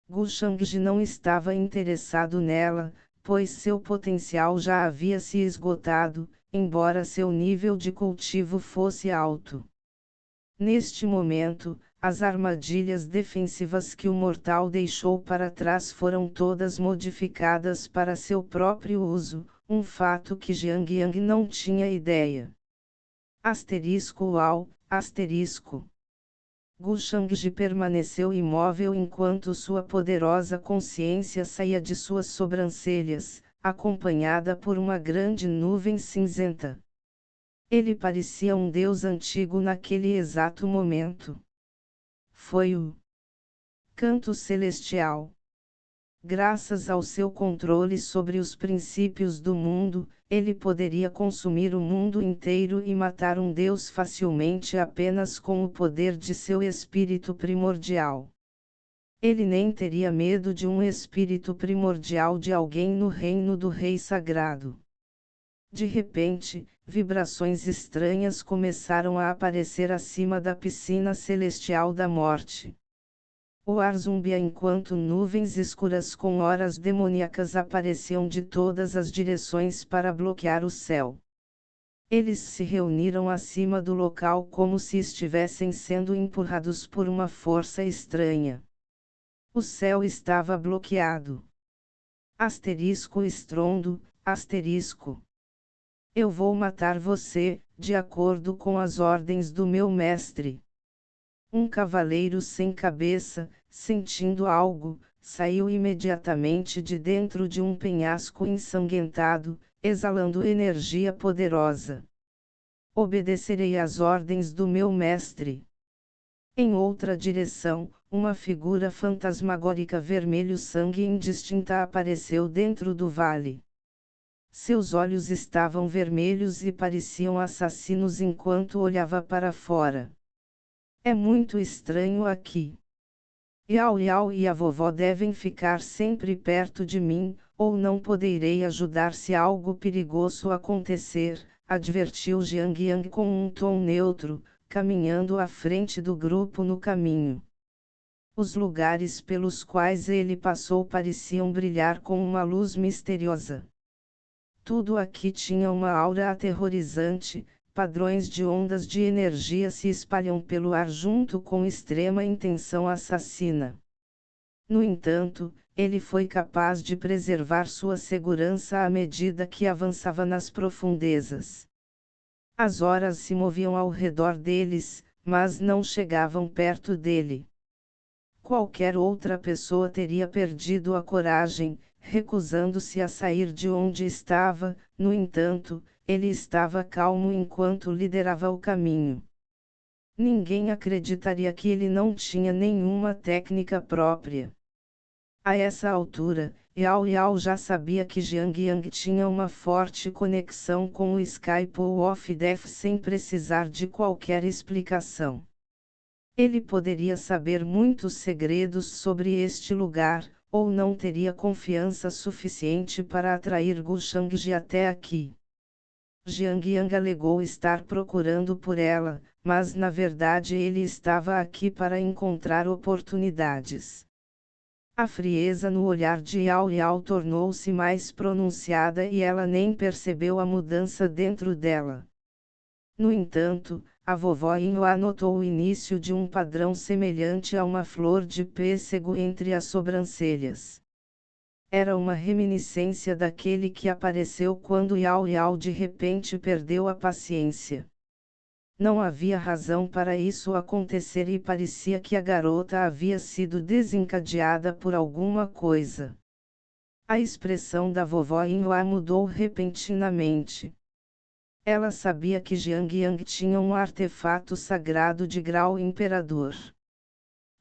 Gu Shangji não estava interessado nela, pois seu potencial já havia se esgotado, embora seu nível de cultivo fosse alto. Neste momento, as armadilhas defensivas que o mortal deixou para trás foram todas modificadas para seu próprio uso, um fato que Jiang Yang não tinha ideia. Asterisco. Gu Shangji permaneceu imóvel enquanto sua poderosa consciência saía de suas sobrancelhas, acompanhada por uma grande nuvem cinzenta. Ele parecia um deus antigo naquele exato momento. Foi o canto celestial. Graças ao seu controle sobre os princípios do mundo, ele poderia consumir o mundo inteiro e matar um deus facilmente apenas com o poder de seu espírito primordial. Ele nem teria medo de um espírito primordial de alguém no reino do Rei Sagrado. De repente, vibrações estranhas começaram a aparecer acima da piscina celestial da morte. O ar zumbia enquanto nuvens escuras com horas demoníacas apareciam de todas as direções para bloquear o céu. Eles se reuniram acima do local como se estivessem sendo empurrados por uma força estranha. O céu estava bloqueado. Estrondo. Eu vou matar você, de acordo com as ordens do meu mestre. Um cavaleiro sem cabeça, sentindo algo, saiu imediatamente de dentro de um penhasco ensanguentado, exalando energia poderosa. Obedecerei às ordens do meu mestre. Em outra direção, uma figura fantasmagórica vermelho sangue indistinta apareceu dentro do vale. Seus olhos estavam vermelhos e pareciam assassinos enquanto olhava para fora. É muito estranho aqui. Yao Yao e a vovó devem ficar sempre perto de mim, ou não poderei ajudar se algo perigoso acontecer, advertiu Jiang Yang com um tom neutro, caminhando à frente do grupo no caminho. Os lugares pelos quais ele passou pareciam brilhar com uma luz misteriosa. Tudo aqui tinha uma aura aterrorizante, padrões de ondas de energia se espalham pelo ar junto com extrema intenção assassina. No entanto, ele foi capaz de preservar sua segurança à medida que avançava nas profundezas. As horas se moviam ao redor deles, mas não chegavam perto dele. Qualquer outra pessoa teria perdido a coragem, recusando-se a sair de onde estava. No entanto, ele estava calmo enquanto liderava o caminho. Ninguém acreditaria que ele não tinha nenhuma técnica própria. A essa altura, Yao Yao já sabia que Jiang Yang tinha uma forte conexão com o Sky Pool of Death sem precisar de qualquer explicação. Ele poderia saber muitos segredos sobre este lugar, ou não teria confiança suficiente para atrair Gu Shangji até aqui. Jiang Yang alegou estar procurando por ela, mas na verdade ele estava aqui para encontrar oportunidades. A frieza no olhar de Yao Yao tornou-se mais pronunciada e ela nem percebeu a mudança dentro dela. No entanto, a vovó Inho notou o início de um padrão semelhante a uma flor de pêssego entre as sobrancelhas. Era uma reminiscência daquele que apareceu quando Yao Yao de repente perdeu a paciência. Não havia razão para isso acontecer e parecia que a garota havia sido desencadeada por alguma coisa. A expressão da vovó Inho mudou repentinamente. Ela sabia que Jiang Yang tinha um artefato sagrado de grau imperador.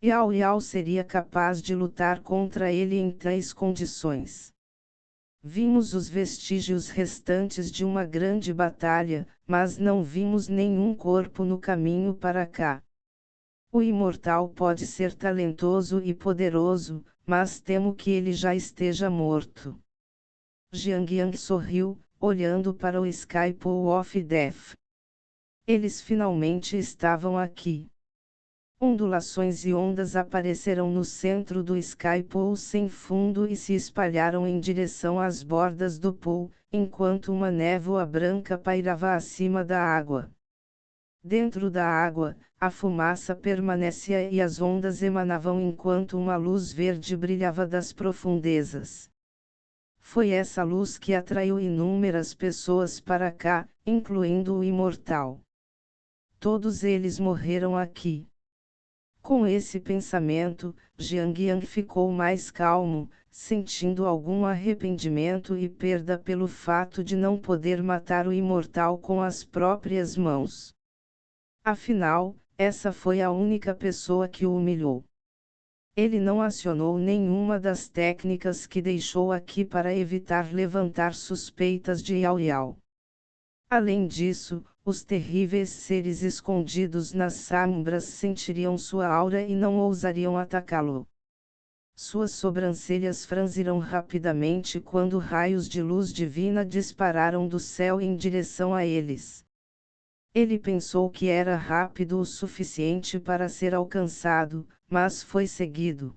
Yao Yao seria capaz de lutar contra ele em 3 condições. Vimos os vestígios restantes de uma grande batalha, mas não vimos nenhum corpo no caminho para cá. O imortal pode ser talentoso e poderoso, mas temo que ele já esteja morto. Jiang Yang sorriu, olhando para o Sky Pool of Death. Eles finalmente estavam aqui. Ondulações e ondas apareceram no centro do Sky Pool sem fundo e se espalharam em direção às bordas do pool, enquanto uma névoa branca pairava acima da água. Dentro da água, a fumaça permanecia e as ondas emanavam enquanto uma luz verde brilhava das profundezas. Foi essa luz que atraiu inúmeras pessoas para cá, incluindo o imortal. Todos eles morreram aqui. Com esse pensamento, Jiang Yang ficou mais calmo, sentindo algum arrependimento e perda pelo fato de não poder matar o imortal com as próprias mãos. Afinal, essa foi a única pessoa que o humilhou. Ele não acionou nenhuma das técnicas que deixou aqui para evitar levantar suspeitas de Yao Yao. Além disso, os terríveis seres escondidos nas sombras sentiriam sua aura e não ousariam atacá-lo. Suas sobrancelhas franziram rapidamente quando raios de luz divina dispararam do céu em direção a eles. Ele pensou que era rápido o suficiente para ser alcançado, mas foi seguido.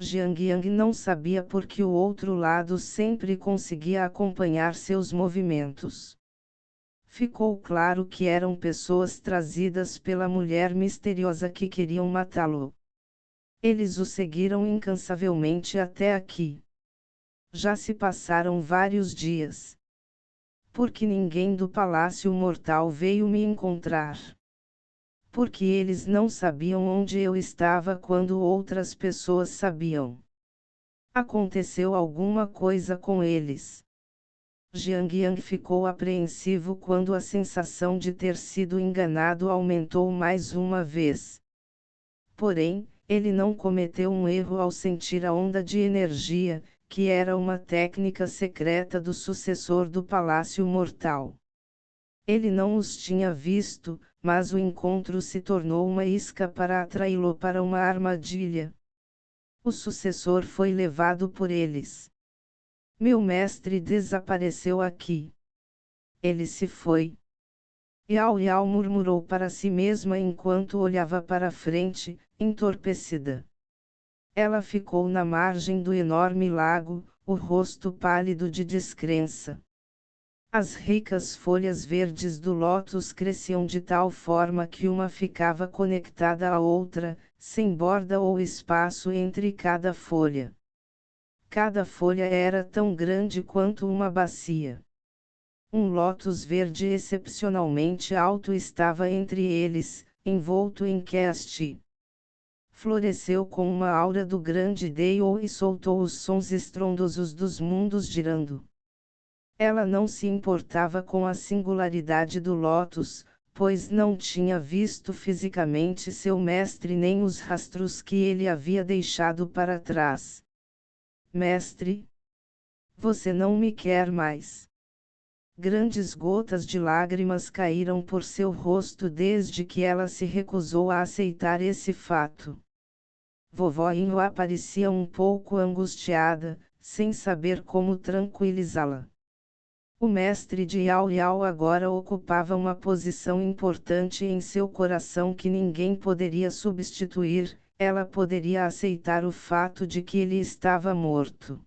Jiang Yang não sabia por que o outro lado sempre conseguia acompanhar seus movimentos. Ficou claro que eram pessoas trazidas pela mulher misteriosa que queriam matá-lo. Eles o seguiram incansavelmente até aqui. Já se passaram vários dias. Porque ninguém do Palácio Mortal veio me encontrar. Porque eles não sabiam onde eu estava quando outras pessoas sabiam. Aconteceu alguma coisa com eles. Jiang Yang ficou apreensivo quando a sensação de ter sido enganado aumentou mais uma vez. Porém, ele não cometeu um erro ao sentir a onda de energia, que era uma técnica secreta do sucessor do Palácio Mortal. Ele não os tinha visto, mas o encontro se tornou uma isca para atraí-lo para uma armadilha. O sucessor foi levado por eles. Meu mestre desapareceu aqui. Ele se foi. Yao Yao murmurou para si mesma enquanto olhava para frente, entorpecida. Ela ficou na margem do enorme lago, o rosto pálido de descrença. As ricas folhas verdes do lótus cresciam de tal forma que uma ficava conectada à outra, sem borda ou espaço entre cada folha. Cada folha era tão grande quanto uma bacia. Um lótus verde excepcionalmente alto estava entre eles, envolto em queste. Floresceu com uma aura do grande Dao e soltou os sons estrondosos dos mundos girando. Ela não se importava com a singularidade do lótus, pois não tinha visto fisicamente seu mestre nem os rastros que ele havia deixado para trás. Mestre? Você não me quer mais. Grandes gotas de lágrimas caíram por seu rosto desde que ela se recusou a aceitar esse fato. Vovó Inho parecia um pouco angustiada, sem saber como tranquilizá-la. O mestre de Yao Yao agora ocupava uma posição importante em seu coração que ninguém poderia substituir, ela poderia aceitar o fato de que ele estava morto.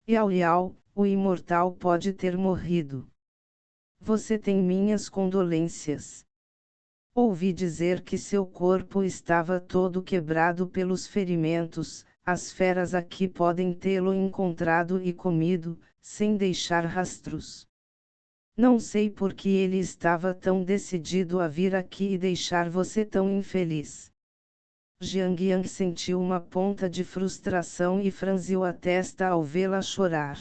Yao Yao, o imortal pode ter morrido. Você tem minhas condolências. Ouvi dizer que seu corpo estava todo quebrado pelos ferimentos, as feras aqui podem tê-lo encontrado e comido, sem deixar rastros. Não sei por que ele estava tão decidido a vir aqui e deixar você tão infeliz. Jiang Yang sentiu uma ponta de frustração e franziu a testa ao vê-la chorar.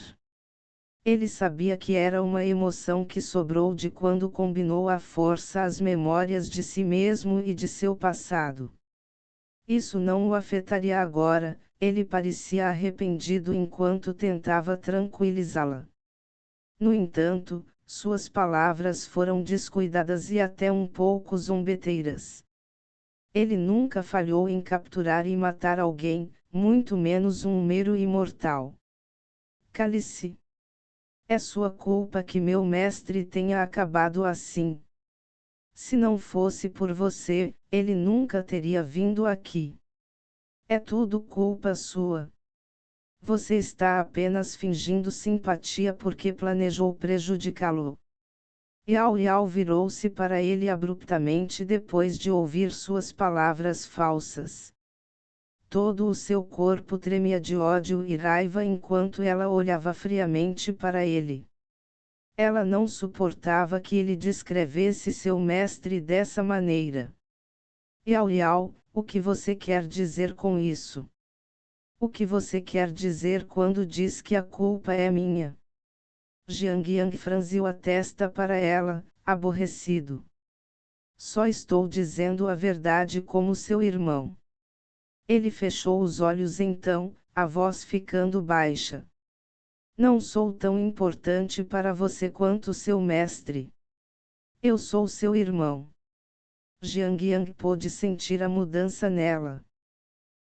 Ele sabia que era uma emoção que sobrou de quando combinou à força as memórias de si mesmo e de seu passado. Isso não o afetaria agora, ele parecia arrependido enquanto tentava tranquilizá-la. No entanto, suas palavras foram descuidadas e até um pouco zombeteiras. Ele nunca falhou em capturar e matar alguém, muito menos um mero imortal. Cale-se. É sua culpa que meu mestre tenha acabado assim. Se não fosse por você, ele nunca teria vindo aqui. É tudo culpa sua. Você está apenas fingindo simpatia porque planejou prejudicá-lo. Yao Yao virou-se para ele abruptamente depois de ouvir suas palavras falsas. Todo o seu corpo tremia de ódio e raiva enquanto ela olhava friamente para ele. Ela não suportava que ele descrevesse seu mestre dessa maneira. Yao Yao, o que você quer dizer com isso? O que você quer dizer quando diz que a culpa é minha? Jiang Yang franziu a testa para ela, aborrecido. Só estou dizendo a verdade como seu irmão. Ele fechou os olhos então, a voz ficando baixa. Não sou tão importante para você quanto seu mestre. Eu sou seu irmão. Jiang Yang pôde sentir a mudança nela.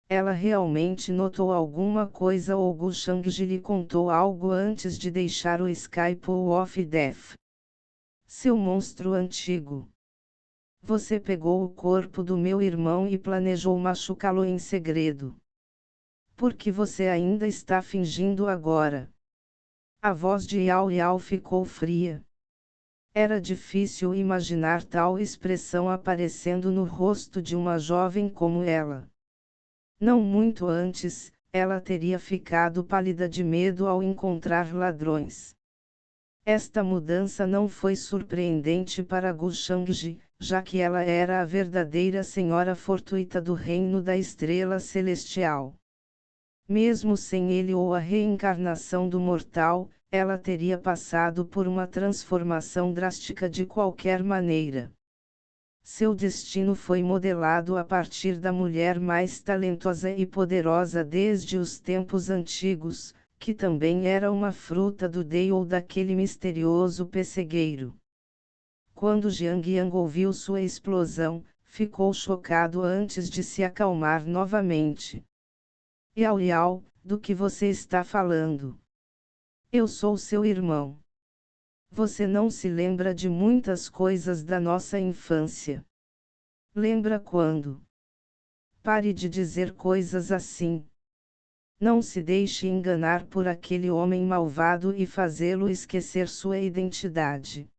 Ela realmente notou alguma coisa ou Gu Shangji lhe contou algo antes de deixar o Sky Pool of Death. Seu monstro antigo. Você pegou o corpo do meu irmão e planejou machucá-lo em segredo. Por que você ainda está fingindo agora? A voz de Yao Yao ficou fria. Era difícil imaginar tal expressão aparecendo no rosto de uma jovem como ela. Não muito antes, ela teria ficado pálida de medo ao encontrar ladrões. Esta mudança não foi surpreendente para Gu Shangji, já que ela era a verdadeira senhora fortuita do reino da estrela celestial. Mesmo sem ele ou a reencarnação do mortal, ela teria passado por uma transformação drástica de qualquer maneira. Seu destino foi modelado a partir da mulher mais talentosa e poderosa desde os tempos antigos, que também era uma fruta do Dei ou daquele misterioso pessegueiro. Quando Jiang Yang ouviu sua explosão, ficou chocado antes de se acalmar novamente. Yao Yao, do que você está falando? Eu sou seu irmão. Você não se lembra de muitas coisas da nossa infância. Lembra quando? Pare de dizer coisas assim. Não se deixe enganar por aquele homem malvado e fazê-lo esquecer sua identidade.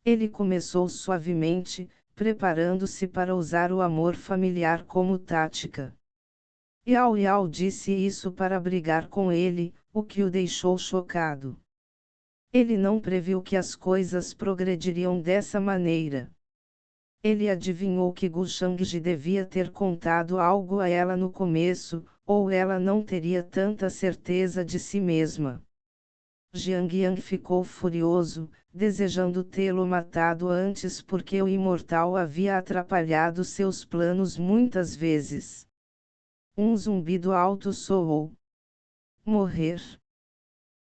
Ele começou suavemente, preparando-se para usar o amor familiar como tática. Yao Yao disse isso para brigar com ele, o que o deixou chocado. Ele não previu que as coisas progrediriam dessa maneira. Ele adivinhou que Gu Shangji devia ter contado algo a ela no começo, ou ela não teria tanta certeza de si mesma. Jiang Yang ficou furioso, desejando tê-lo matado antes porque o imortal havia atrapalhado seus planos muitas vezes. Um zumbido alto soou. Morrer.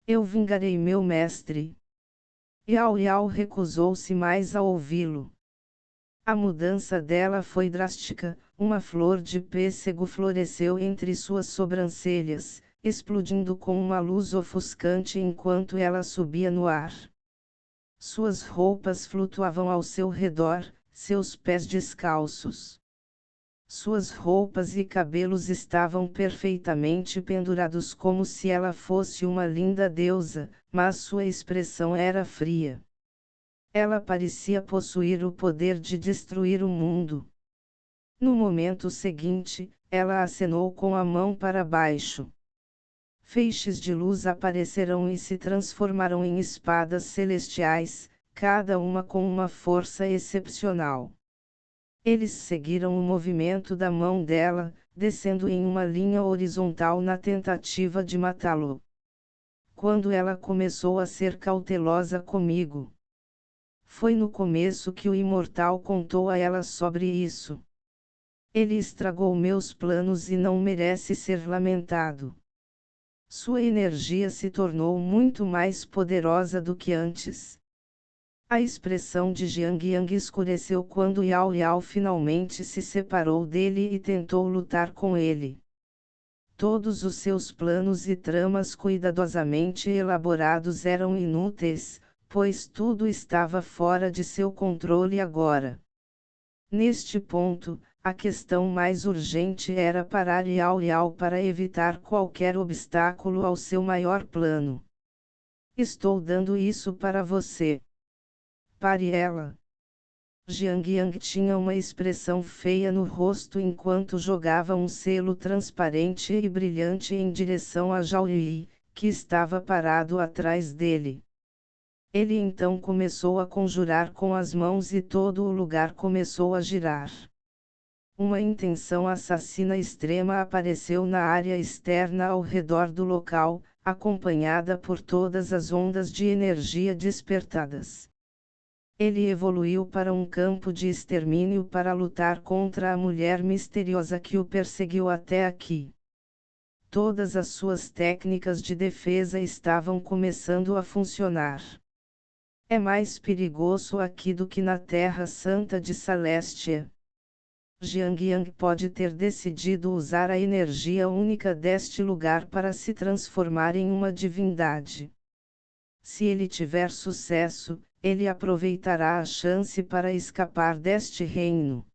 Eu vingarei meu mestre. Yao Yao recusou-se mais a ouvi-lo. A mudança dela foi drástica, uma flor de pêssego floresceu entre suas sobrancelhas, explodindo com uma luz ofuscante enquanto ela subia no ar. Suas roupas flutuavam ao seu redor, seus pés descalços. Suas roupas e cabelos estavam perfeitamente pendurados como se ela fosse uma linda deusa, mas sua expressão era fria. Ela parecia possuir o poder de destruir o mundo. No momento seguinte, ela acenou com a mão para baixo. Feixes de luz aparecerão e se transformarão em espadas celestiais, cada uma com uma força excepcional. Eles seguiram o movimento da mão dela, descendo em uma linha horizontal na tentativa de matá-lo. Quando ela começou a ser cautelosa comigo. Foi no começo que o imortal contou a ela sobre isso. Ele estragou meus planos e não merece ser lamentado. Sua energia se tornou muito mais poderosa do que antes. A expressão de Jiang Yang escureceu quando Yao Yao finalmente se separou dele e tentou lutar com ele. Todos os seus planos e tramas cuidadosamente elaborados eram inúteis, pois tudo estava fora de seu controle agora. Neste ponto, a questão mais urgente era parar Liao para evitar qualquer obstáculo ao seu maior plano. Estou dando isso para você. Pare ela. Jiang Yang tinha uma expressão feia no rosto enquanto jogava um selo transparente e brilhante em direção a Zhao Yi, que estava parado atrás dele. Ele então começou a conjurar com as mãos e todo o lugar começou a girar. Uma intenção assassina extrema apareceu na área externa ao redor do local, acompanhada por todas as ondas de energia despertadas. Ele evoluiu para um campo de extermínio para lutar contra a mulher misteriosa que o perseguiu até aqui. Todas as suas técnicas de defesa estavam começando a funcionar. É mais perigoso aqui do que na Terra Santa de Celestia. Jiang Yang pode ter decidido usar a energia única deste lugar para se transformar em uma divindade. Se ele tiver sucesso, ele aproveitará a chance para escapar deste reino.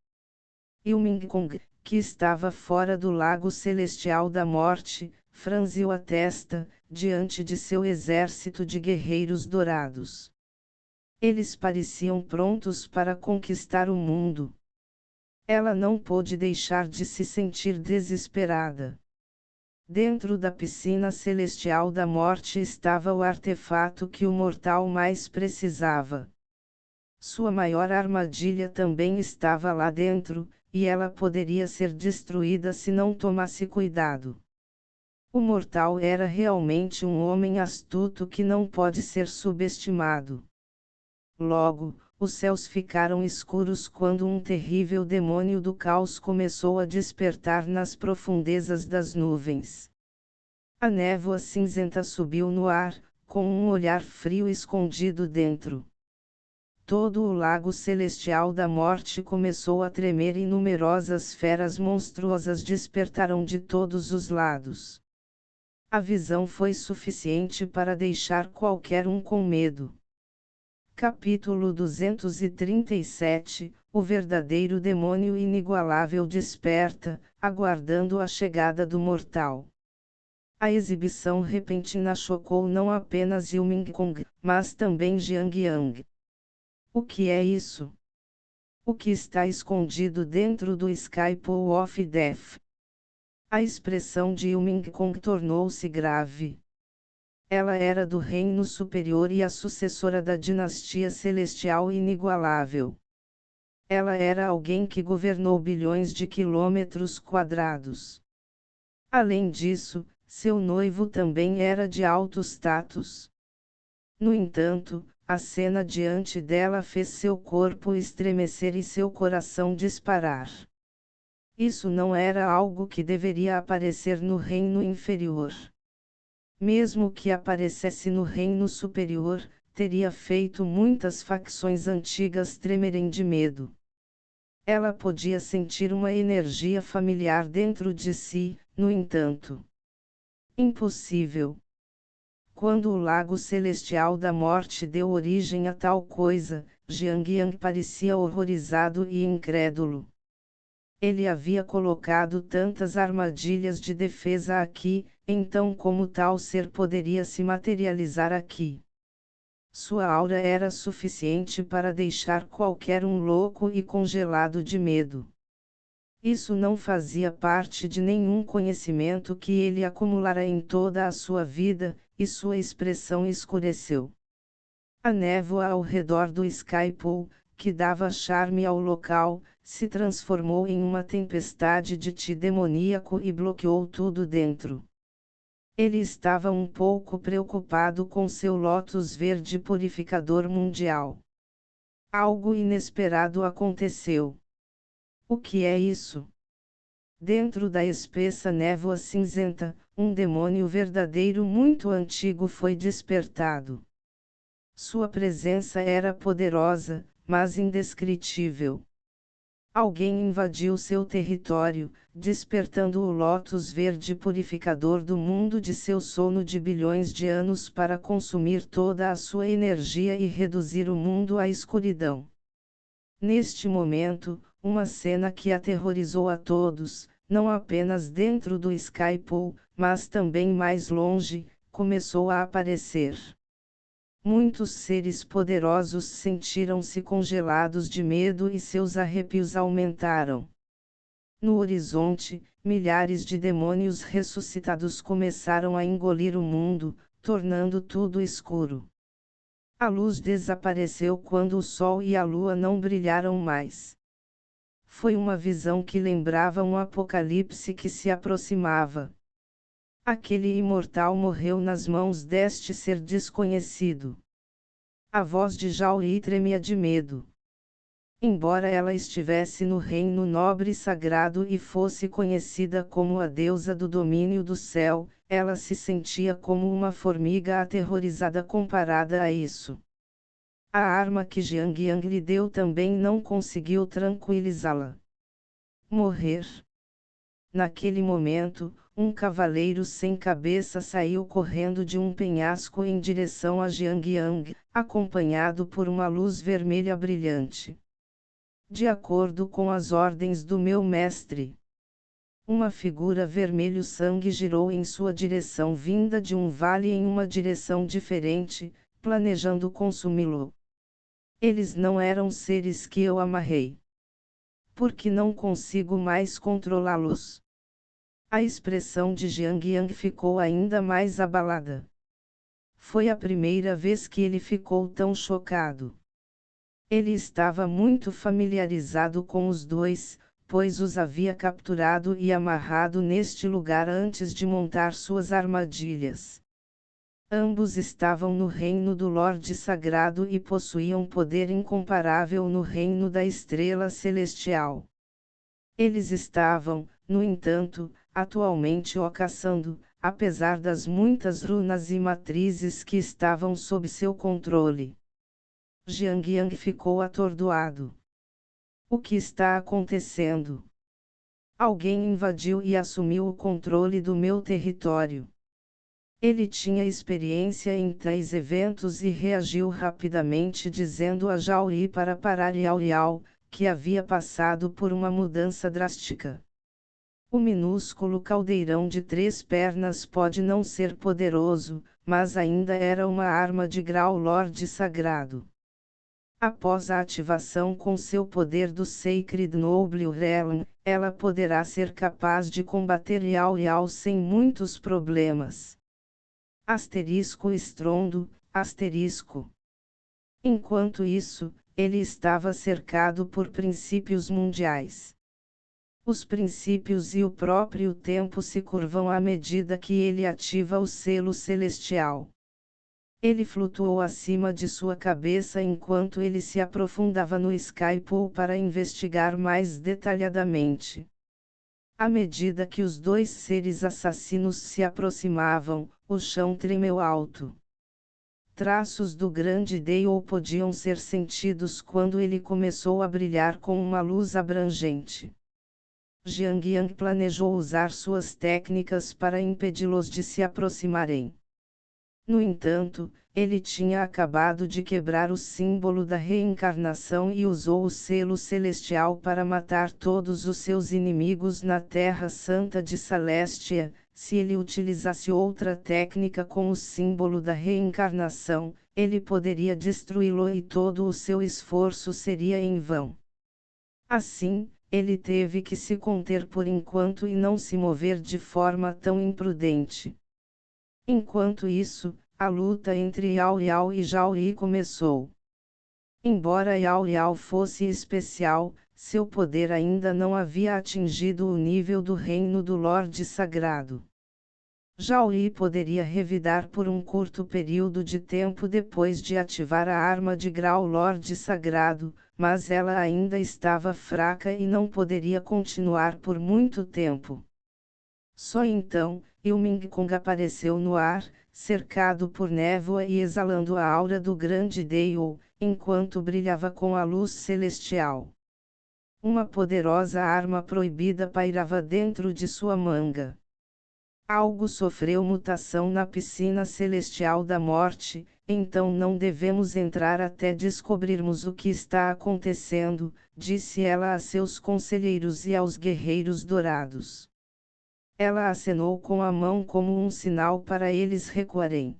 E o Ming Kong, que estava fora do Lago Celestial da Morte, franziu a testa, diante de seu exército de guerreiros dourados. Eles pareciam prontos para conquistar o mundo. Ela não pôde deixar de se sentir desesperada. Dentro da piscina celestial da morte estava o artefato que o mortal mais precisava. Sua maior armadilha também estava lá dentro, e ela poderia ser destruída se não tomasse cuidado. O mortal era realmente um homem astuto que não pode ser subestimado. Logo, os céus ficaram escuros quando um terrível demônio do caos começou a despertar nas profundezas das nuvens. A névoa cinzenta subiu no ar, com um olhar frio escondido dentro. Todo o lago celestial da morte começou a tremer e numerosas feras monstruosas despertaram de todos os lados. A visão foi suficiente para deixar qualquer um com medo. Capítulo 237 O verdadeiro demônio inigualável desperta, aguardando a chegada do mortal. A exibição repentina chocou não apenas Yu Ming Kong, mas também Jiang Yang. O que é isso? O que está escondido dentro do Sky Pool of Death? A expressão de Yu Ming Kong tornou-se grave. Ela era do reino superior e a sucessora da dinastia celestial inigualável. Ela era alguém que governou bilhões de quilômetros quadrados. Além disso, seu noivo também era de alto status. No entanto, a cena diante dela fez seu corpo estremecer e seu coração disparar. Isso não era algo que deveria aparecer no reino inferior. Mesmo que aparecesse no reino superior, teria feito muitas facções antigas tremerem de medo. Ela podia sentir uma energia familiar dentro de si, no entanto. Impossível. Quando o lago celestial da morte deu origem a tal coisa, Jiang Yang parecia horrorizado e incrédulo. Ele havia colocado tantas armadilhas de defesa aqui, então como tal ser poderia se materializar aqui? Sua aura era suficiente para deixar qualquer um louco e congelado de medo. Isso não fazia parte de nenhum conhecimento que ele acumulara em toda a sua vida, e sua expressão escureceu. A névoa ao redor do Sky Pool, que dava charme ao local, se transformou em uma tempestade de ti demoníaco e bloqueou tudo dentro. Ele estava um pouco preocupado com seu lótus verde purificador mundial. Algo inesperado aconteceu. O que é isso? Dentro da espessa névoa cinzenta, um demônio verdadeiro muito antigo foi despertado. Sua presença era poderosa, mas indescritível. Alguém invadiu seu território, despertando o lótus verde purificador do mundo de seu sono de bilhões de anos para consumir toda a sua energia e reduzir o mundo à escuridão. Neste momento, Uma cena que aterrorizou a todos, não apenas dentro do Skypool, mas também mais longe, começou a aparecer. Muitos seres poderosos sentiram-se congelados de medo e seus arrepios aumentaram. No horizonte, milhares de demônios ressuscitados começaram a engolir o mundo, tornando tudo escuro. A luz desapareceu quando o sol e a lua não brilharam mais. Foi uma visão que lembrava um apocalipse que se aproximava. Aquele imortal morreu nas mãos deste ser desconhecido. A voz de Jauri tremia de medo. Embora ela estivesse no reino nobre e sagrado e fosse conhecida como a deusa do domínio do céu, ela se sentia como uma formiga aterrorizada comparada a isso. A arma que Jiang Yang lhe deu também não conseguiu tranquilizá-la. Morrer. Naquele momento, um cavaleiro sem cabeça saiu correndo de um penhasco em direção a Jiang Yang, acompanhado por uma luz vermelha brilhante. De acordo com as ordens do meu mestre. Uma figura vermelho sangue girou em sua direção vinda de um vale em uma direção diferente, planejando consumi-lo. Eles não eram seres que eu amarrei. Porque não consigo mais controlá-los. A expressão de Jiang Yang ficou ainda mais abalada. Foi a primeira vez que ele ficou tão chocado. Ele estava muito familiarizado com os dois, pois os havia capturado e amarrado neste lugar antes de montar suas armadilhas. Ambos estavam no reino do Lorde Sagrado e possuíam poder incomparável no reino da Estrela Celestial. Eles estavam, no entanto, atualmente o caçando, apesar das muitas runas e matrizes que estavam sob seu controle. Jiang Yang ficou atordoado. O que está acontecendo? Alguém invadiu e assumiu o controle do meu território. Ele tinha experiência em tais eventos e reagiu rapidamente dizendo a Jauri para parar Yao Yao, que havia passado por uma mudança drástica. O minúsculo caldeirão de 3 pernas pode não ser poderoso, mas ainda era uma arma de grau Lorde Sagrado. Após a ativação com seu poder do Sacred Noble Realm, ela poderá ser capaz de combater Yao Yao sem muitos problemas. Asterisco estrondo, asterisco. Enquanto isso, ele estava cercado por princípios mundiais. Os princípios e o próprio tempo se curvam à medida que ele ativa o selo celestial. Ele flutuou acima de sua cabeça enquanto ele se aprofundava no Skypool para investigar mais detalhadamente. À medida que os dois seres assassinos se aproximavam, o chão tremeu alto. Traços do grande Dale podiam ser sentidos quando ele começou a brilhar com uma luz abrangente. Jiang Yang planejou usar suas técnicas para impedi-los de se aproximarem. No entanto, ele tinha acabado de quebrar o símbolo da reencarnação e usou o selo celestial para matar todos os seus inimigos na Terra Santa de Celestia. Se ele utilizasse outra técnica com o símbolo da reencarnação, ele poderia destruí-lo e todo o seu esforço seria em vão. Assim, ele teve que se conter por enquanto e não se mover de forma tão imprudente. Enquanto isso, a luta entre Yao Yao e Jauri começou. Embora Yao Yao fosse especial, seu poder ainda não havia atingido o nível do reino do Lorde Sagrado. Jauri poderia revidar por um curto período de tempo depois de ativar a arma de grau Lorde Sagrado, mas ela ainda estava fraca e não poderia continuar por muito tempo. Só então, Ilming Kong apareceu no ar, cercado por névoa e exalando a aura do grande Dale, enquanto brilhava com a luz celestial. Uma poderosa arma proibida pairava dentro de sua manga. Algo sofreu mutação na piscina celestial da morte, então não devemos entrar até descobrirmos o que está acontecendo, disse ela a seus conselheiros e aos guerreiros dourados. Ela acenou com a mão como um sinal para eles recuarem.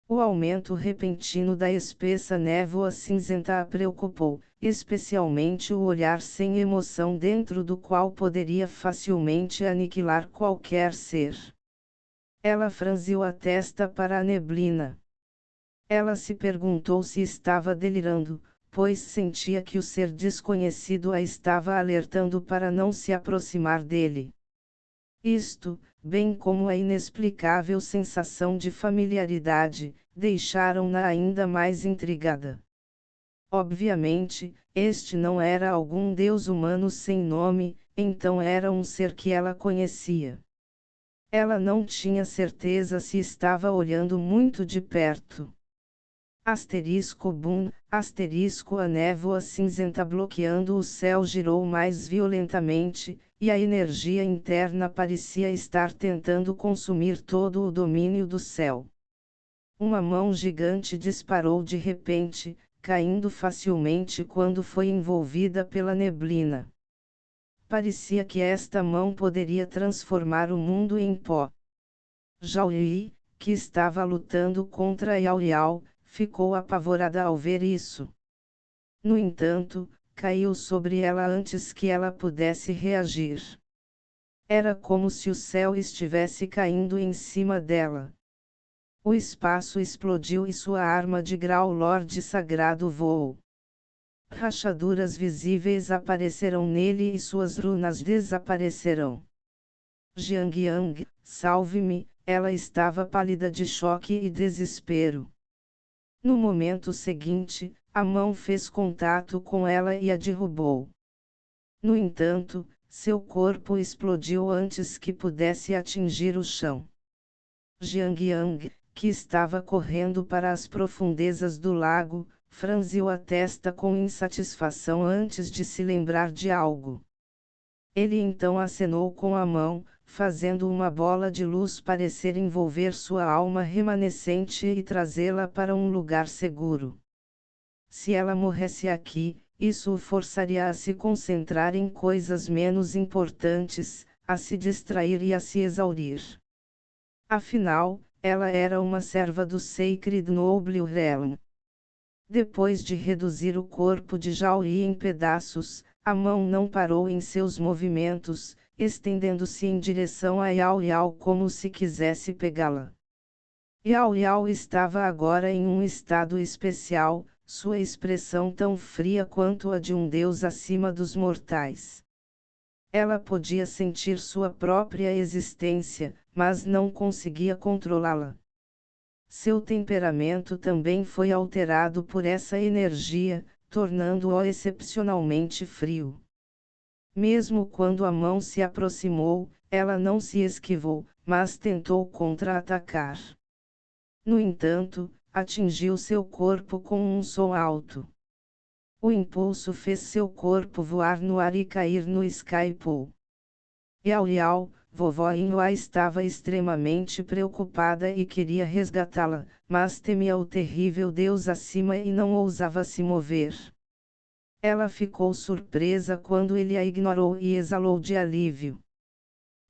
O aumento repentino da espessa névoa cinzenta a preocupou, especialmente o olhar sem emoção dentro do qual poderia facilmente aniquilar qualquer ser. Ela franziu a testa para a neblina. Ela se perguntou se estava delirando, pois sentia que o ser desconhecido a estava alertando para não se aproximar dele. Isto, bem como a inexplicável sensação de familiaridade, deixaram-na ainda mais intrigada. Obviamente, este não era algum deus humano sem nome, então era um ser que ela conhecia. Ela não tinha certeza se estava olhando muito de perto. Boom, a névoa cinzenta bloqueando o céu girou mais violentamente, e a energia interna parecia estar tentando consumir todo o domínio do céu. Uma mão gigante disparou de repente, caindo facilmente quando foi envolvida pela neblina. Parecia que esta mão poderia transformar o mundo em pó. Zhao Yi, que estava lutando contra Yao Yao, ficou apavorada ao ver isso. No entanto, caiu sobre ela antes que ela pudesse reagir. Era como se o céu estivesse caindo em cima dela. O espaço explodiu e sua arma de grau Lorde Sagrado voou. Rachaduras visíveis aparecerão nele e suas runas desaparecerão. Jiangyang, salve-me, ela estava pálida de choque e desespero. No momento seguinte, a mão fez contato com ela e a derrubou. No entanto, seu corpo explodiu antes que pudesse atingir o chão. Jiangyang, que estava correndo para as profundezas do lago, franziu a testa com insatisfação antes de se lembrar de algo. Ele então acenou com a mão, fazendo uma bola de luz parecer envolver sua alma remanescente e trazê-la para um lugar seguro. Se ela morresse aqui, isso o forçaria a se concentrar em coisas menos importantes, a se distrair e a se exaurir. Afinal, ela era uma serva do Sacred Noble Realm. Depois de reduzir o corpo de Zhao Yi em pedaços, a mão não parou em seus movimentos, estendendo-se em direção a Yao Yao como se quisesse pegá-la. Yao Yao estava agora em um estado especial, sua expressão tão fria quanto a de um deus acima dos mortais. Ela podia sentir sua própria existência, mas não conseguia controlá-la. Seu temperamento também foi alterado por essa energia, tornando-o excepcionalmente frio. Mesmo quando a mão se aproximou, ela não se esquivou, mas tentou contra-atacar. No entanto, atingiu seu corpo com um som alto. O impulso fez seu corpo voar no ar e cair no Sky Pool. Yao Yao, vovó Inhua estava extremamente preocupada e queria resgatá-la, mas temia o terrível Deus acima e não ousava se mover. Ela ficou surpresa quando ele a ignorou e exalou de alívio.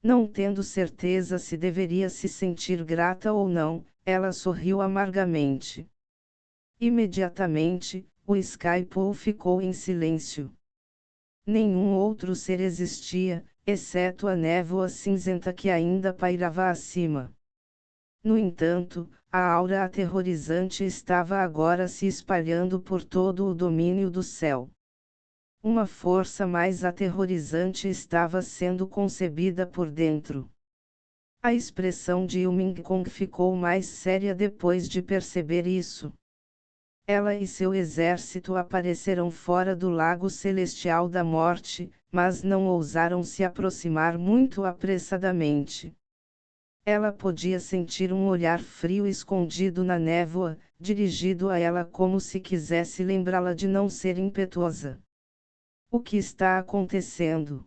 Não tendo certeza se deveria se sentir grata ou não, ela sorriu amargamente. Imediatamente, o Sky Pool ficou em silêncio. Nenhum outro ser existia, exceto a névoa cinzenta que ainda pairava acima. No entanto, a aura aterrorizante estava agora se espalhando por todo o domínio do céu. Uma força mais aterrorizante estava sendo concebida por dentro. A expressão de Yuming Kong ficou mais séria depois de perceber isso. Ela e seu exército apareceram fora do Lago Celestial da Morte, mas não ousaram se aproximar muito apressadamente. Ela podia sentir um olhar frio escondido na névoa, dirigido a ela como se quisesse lembrá-la de não ser impetuosa. O que está acontecendo?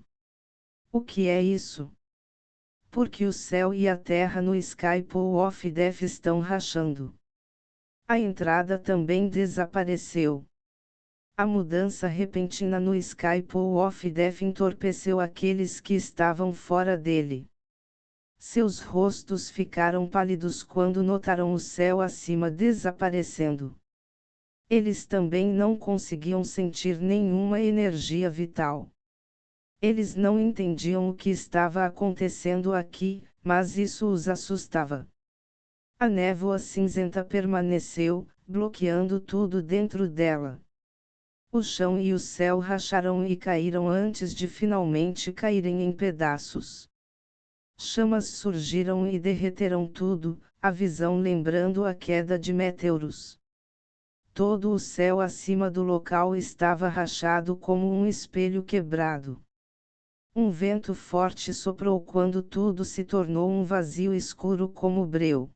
O que é isso? porque o céu e a terra no Sky Pool of Death estão rachando. A entrada também desapareceu. A mudança repentina no Sky Pool of Death entorpeceu aqueles que estavam fora dele. Seus rostos ficaram pálidos quando notaram o céu acima desaparecendo. Eles também não conseguiam sentir nenhuma energia vital. Eles não entendiam o que estava acontecendo aqui, mas isso os assustava. A névoa cinzenta permaneceu, bloqueando tudo dentro dela. O chão e o céu racharam e caíram antes de finalmente caírem em pedaços. Chamas surgiram e derreteram tudo, a visão lembrando a queda de meteoros. Todo o céu acima do local estava rachado como um espelho quebrado. Um vento forte soprou quando tudo se tornou um vazio escuro como breu.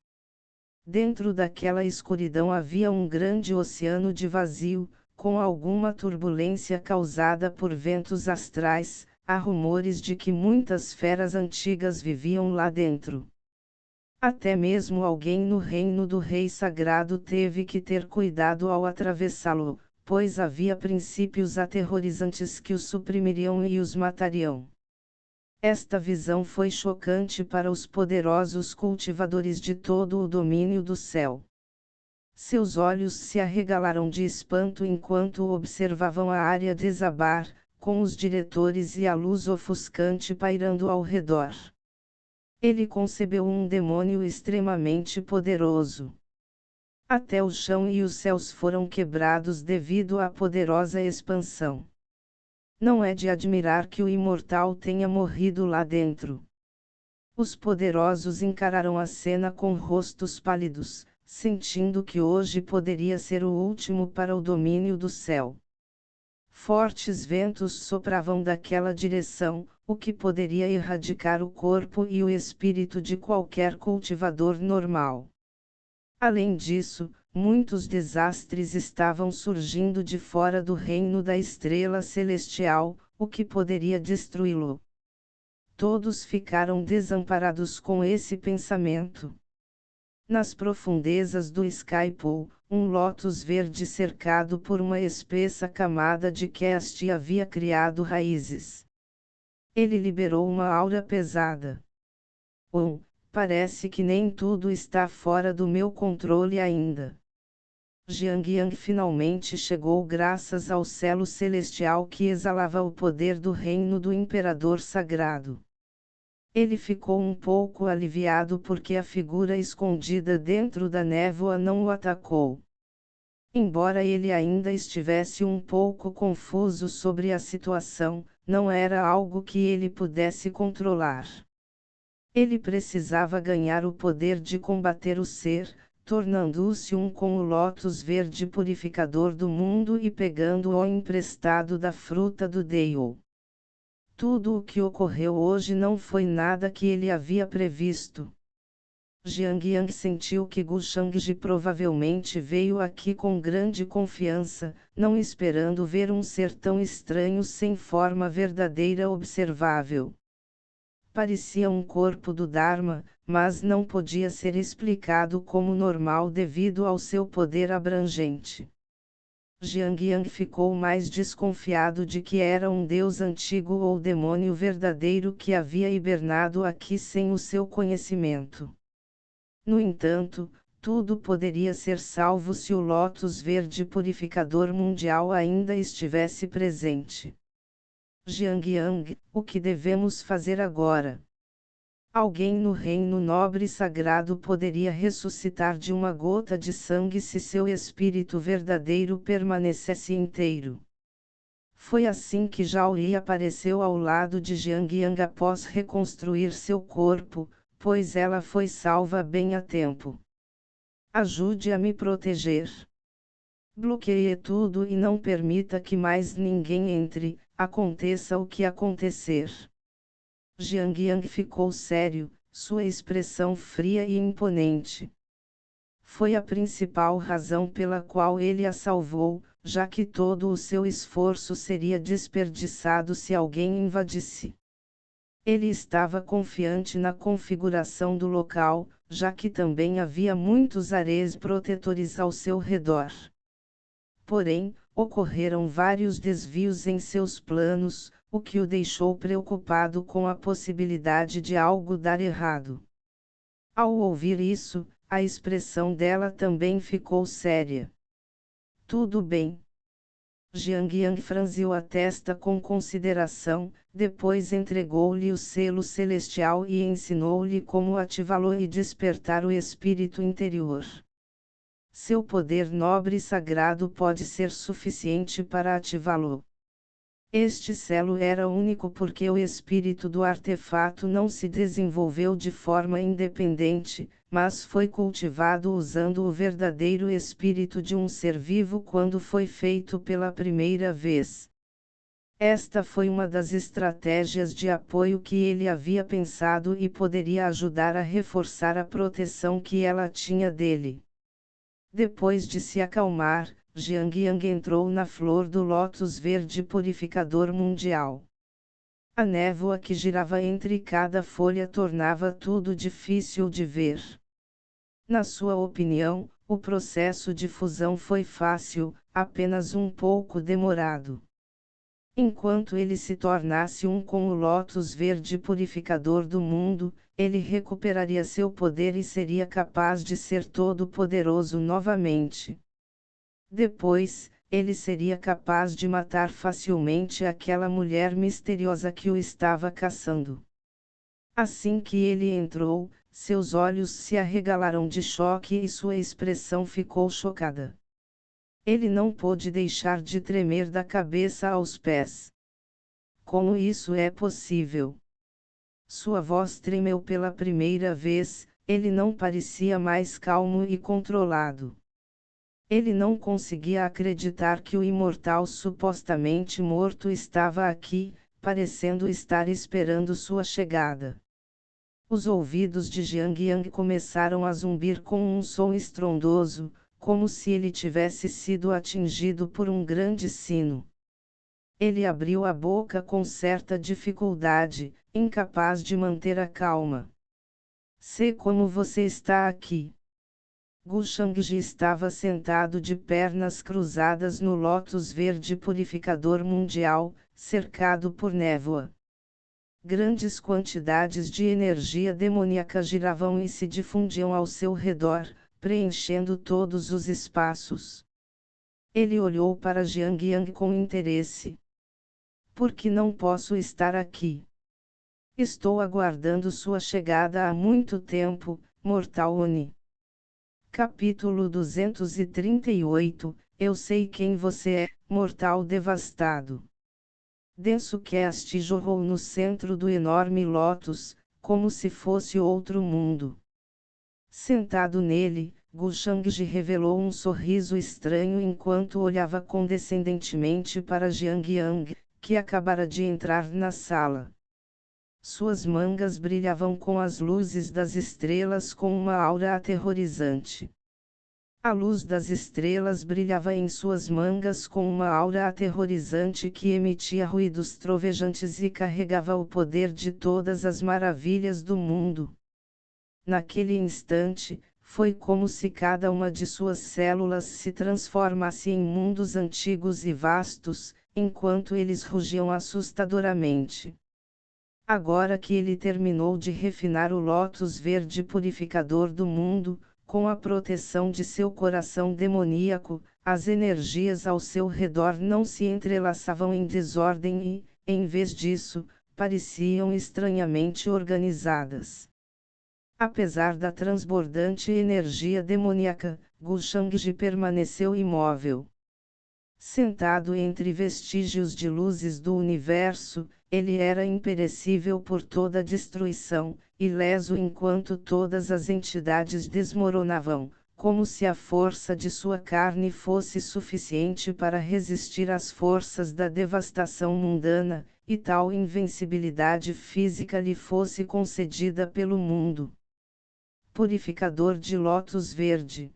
Dentro daquela escuridão havia um grande oceano de vazio, com alguma turbulência causada por ventos astrais. Há rumores de que muitas feras antigas viviam lá dentro. Até mesmo alguém no reino do Rei Sagrado teve que ter cuidado ao atravessá-lo, pois havia princípios aterrorizantes que os suprimiriam e os matariam. Esta visão foi chocante para os poderosos cultivadores de todo o domínio do céu. Seus olhos se arregalaram de espanto enquanto observavam a área desabar, com os diretores e a luz ofuscante pairando ao redor. Ele concebeu um demônio extremamente poderoso. Até o chão e os céus foram quebrados devido à poderosa expansão. Não é de admirar que o imortal tenha morrido lá dentro. Os poderosos encararam a cena com rostos pálidos, sentindo que hoje poderia ser o último para o domínio do céu. Fortes ventos sopravam daquela direção, o que poderia erradicar o corpo e o espírito de qualquer cultivador normal. Além disso, muitos desastres estavam surgindo de fora do reino da estrela celestial, o que poderia destruí-lo. Todos ficaram desamparados com esse pensamento. Nas profundezas do Sky Pool, um lótus verde cercado por uma espessa camada de cast havia criado raízes. Ele liberou uma aura pesada. Parece que nem tudo está fora do meu controle ainda. Jiang Yang finalmente chegou graças ao selo celestial que exalava o poder do reino do Imperador Sagrado. Ele ficou um pouco aliviado porque a figura escondida dentro da névoa não o atacou. Embora ele ainda estivesse um pouco confuso sobre a situação, não era algo que ele pudesse controlar. Ele precisava ganhar o poder de combater o ser, tornando-se um com o lótus verde purificador do mundo e pegando-o emprestado da fruta do Dao. Tudo o que ocorreu hoje não foi nada que ele havia previsto. Jiang Yang sentiu que Gu Shangji provavelmente veio aqui com grande confiança, não esperando ver um ser tão estranho sem forma verdadeira observável. Parecia um corpo do Dharma, mas não podia ser explicado como normal devido ao seu poder abrangente. Jiang Yang ficou mais desconfiado de que era um deus antigo ou demônio verdadeiro que havia hibernado aqui sem o seu conhecimento. No entanto, tudo poderia ser salvo se o lótus verde purificador mundial ainda estivesse presente. Jiang Yang, o que devemos fazer agora? Alguém no reino nobre e sagrado poderia ressuscitar de uma gota de sangue se seu espírito verdadeiro permanecesse inteiro. Foi assim que Zhao Li apareceu ao lado de Jiang Yang após reconstruir seu corpo, pois ela foi salva bem a tempo. Ajude a me proteger. Bloqueie tudo e não permita que mais ninguém entre, aconteça o que acontecer. Jiang Yang ficou sério, sua expressão fria e imponente. Foi a principal razão pela qual ele a salvou, já que todo o seu esforço seria desperdiçado se alguém invadisse. Ele estava confiante na configuração do local, já que também havia muitos ares protetores ao seu redor. Porém, ocorreram vários desvios em seus planos, o que o deixou preocupado com a possibilidade de algo dar errado. Ao ouvir isso, a expressão dela também ficou séria. Tudo bem. Jiang Yang franziu a testa com consideração, depois entregou-lhe o selo celestial e ensinou-lhe como ativá-lo e despertar o espírito interior. Seu poder nobre e sagrado pode ser suficiente para ativá-lo. Este selo era único porque o espírito do artefato não se desenvolveu de forma independente, mas foi cultivado usando o verdadeiro espírito de um ser vivo quando foi feito pela primeira vez. Esta foi uma das estratégias de apoio que ele havia pensado e poderia ajudar a reforçar a proteção que ela tinha dele. Depois de se acalmar, Jiang Yang entrou na flor do lótus verde purificador mundial. A névoa que girava entre cada folha tornava tudo difícil de ver. Na sua opinião, o processo de fusão foi fácil, apenas um pouco demorado. Enquanto ele se tornasse um com o lótus verde purificador do mundo, ele recuperaria seu poder e seria capaz de ser todo-poderoso novamente. Depois, ele seria capaz de matar facilmente aquela mulher misteriosa que o estava caçando. Assim que ele entrou, seus olhos se arregalaram de choque e sua expressão ficou chocada. Ele não pôde deixar de tremer da cabeça aos pés. Como isso é possível? Sua voz tremeu pela primeira vez, ele não parecia mais calmo e controlado. Ele não conseguia acreditar que o imortal supostamente morto estava aqui, parecendo estar esperando sua chegada. Os ouvidos de Jiang Yang começaram a zumbir com um som estrondoso, como se ele tivesse sido atingido por um grande sino. Ele abriu a boca com certa dificuldade, incapaz de manter a calma. Sei como você está aqui. Gu Shangji estava sentado de pernas cruzadas no lótus verde purificador mundial, cercado por névoa. Grandes quantidades de energia demoníaca giravam e se difundiam ao seu redor, preenchendo todos os espaços. Ele olhou para Jiang Yang com interesse. Por que não posso estar aqui? Estou aguardando sua chegada há muito tempo, Mortal Oni. Capítulo 238, Eu sei quem você é, Mortal Devastado. Denso Cast jorrou no centro do enorme lótus, como se fosse outro mundo. Sentado nele, Gu Shangji revelou um sorriso estranho enquanto olhava condescendentemente para Jiang Yang, que acabara de entrar na sala. Suas mangas brilhavam com as luzes das estrelas com uma aura aterrorizante. A luz das estrelas brilhava em suas mangas com uma aura aterrorizante que emitia ruídos trovejantes e carregava o poder de todas as maravilhas do mundo. Naquele instante, foi como se cada uma de suas células se transformasse em mundos antigos e vastos, enquanto eles rugiam assustadoramente. Agora que ele terminou de refinar o lótus verde purificador do mundo, com a proteção de seu coração demoníaco, as energias ao seu redor não se entrelaçavam em desordem e, em vez disso, pareciam estranhamente organizadas. Apesar da transbordante energia demoníaca, Gu Shangji permaneceu imóvel. Sentado entre vestígios de luzes do universo, ele era imperecível por toda destruição, ileso enquanto todas as entidades desmoronavam, como se a força de sua carne fosse suficiente para resistir às forças da devastação mundana, e tal invencibilidade física lhe fosse concedida pelo mundo. Purificador de lótus verde.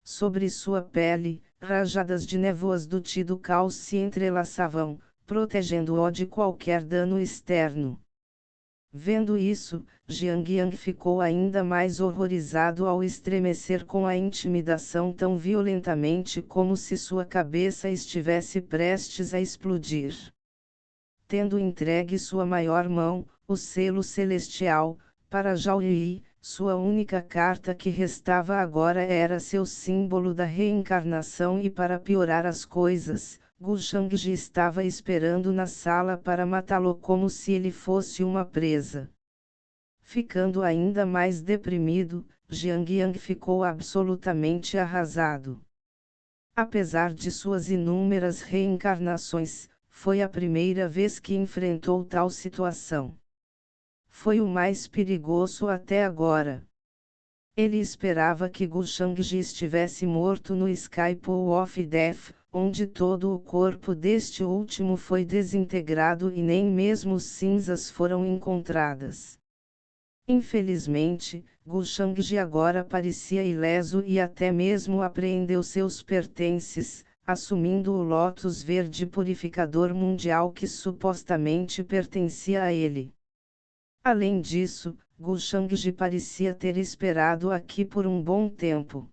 Sobre sua pele, rajadas de névoas do Tido Caos se entrelaçavam, protegendo-o de qualquer dano externo. Vendo isso, Jiang Yang ficou ainda mais horrorizado ao estremecer com a intimidação tão violentamente como se sua cabeça estivesse prestes a explodir. Tendo entregue sua maior mão, o selo celestial, para Zhao Yi, sua única carta que restava agora era seu símbolo da reencarnação e para piorar as coisas, Gu Shangji estava esperando na sala para matá-lo como se ele fosse uma presa. Ficando ainda mais deprimido, Jiang Yang ficou absolutamente arrasado. Apesar de suas inúmeras reencarnações, foi a primeira vez que enfrentou tal situação. Foi o mais perigoso até agora. Ele esperava que Gu Shangji estivesse morto no Sky Pool of Death, onde todo o corpo deste último foi desintegrado e nem mesmo cinzas foram encontradas. Infelizmente, Gu Shangji agora parecia ileso e até mesmo apreendeu seus pertences, assumindo o Lótus Verde Purificador Mundial que supostamente pertencia a ele. Além disso, Gu Shangji parecia ter esperado aqui por um bom tempo.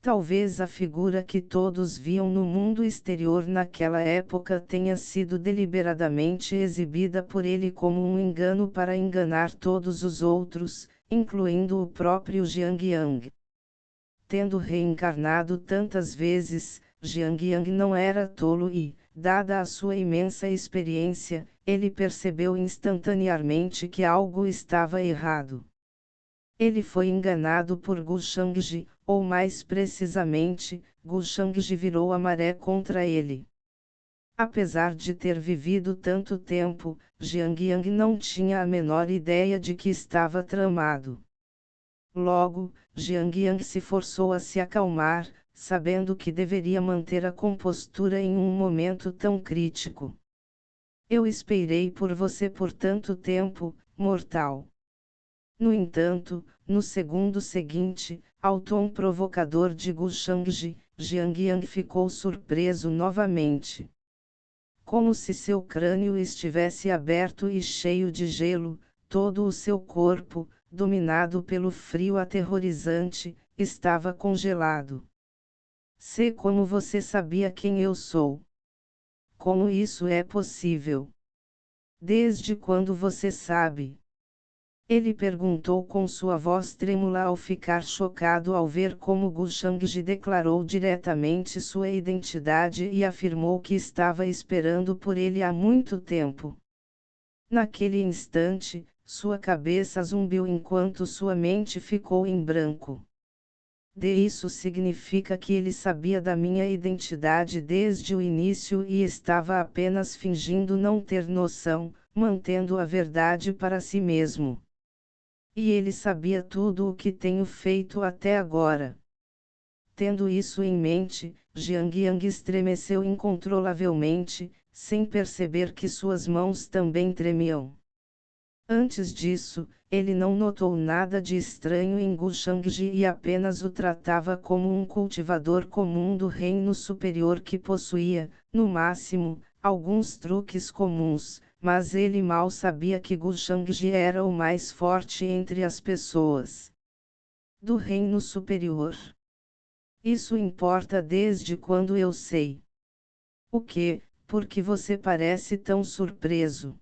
Talvez a figura que todos viam no mundo exterior naquela época tenha sido deliberadamente exibida por ele como um engano para enganar todos os outros, incluindo o próprio Jiang Yang. Tendo reencarnado tantas vezes, Jiang Yang não era tolo e, dada a sua imensa experiência, ele percebeu instantaneamente que algo estava errado. Ele foi enganado por Gu Shangji, ou mais precisamente, Gu Shangji virou a maré contra ele. Apesar de ter vivido tanto tempo, Jiang Yang não tinha a menor ideia de que estava tramado. Logo, Jiang Yang se forçou a se acalmar, sabendo que deveria manter a compostura em um momento tão crítico. Eu esperei por você por tanto tempo, mortal. No entanto, no segundo seguinte, ao tom provocador de Gu Shangji, Jiang Yang ficou surpreso novamente. Como se seu crânio estivesse aberto e cheio de gelo, todo o seu corpo, dominado pelo frio aterrorizante, estava congelado. Sei como você sabia quem eu sou. Como isso é possível? Desde quando você sabe? Ele perguntou com sua voz trêmula ao ficar chocado ao ver como Gu Shangji declarou diretamente sua identidade e afirmou que estava esperando por ele há muito tempo. Naquele instante, sua cabeça zumbiu enquanto sua mente ficou em branco. Isso significa que ele sabia da minha identidade desde o início e estava apenas fingindo não ter noção, mantendo a verdade para si mesmo. E ele sabia tudo o que tenho feito até agora. Tendo isso em mente, Jiang Yang estremeceu incontrolavelmente, sem perceber que suas mãos também tremiam. Antes disso, ele não notou nada de estranho em Gu Shangji e apenas o tratava como um cultivador comum do reino superior que possuía, no máximo, alguns truques comuns, mas ele mal sabia que Gu Shangji era o mais forte entre as pessoas do reino superior. Isso importa desde quando eu sei. O que, porque você parece tão surpreso?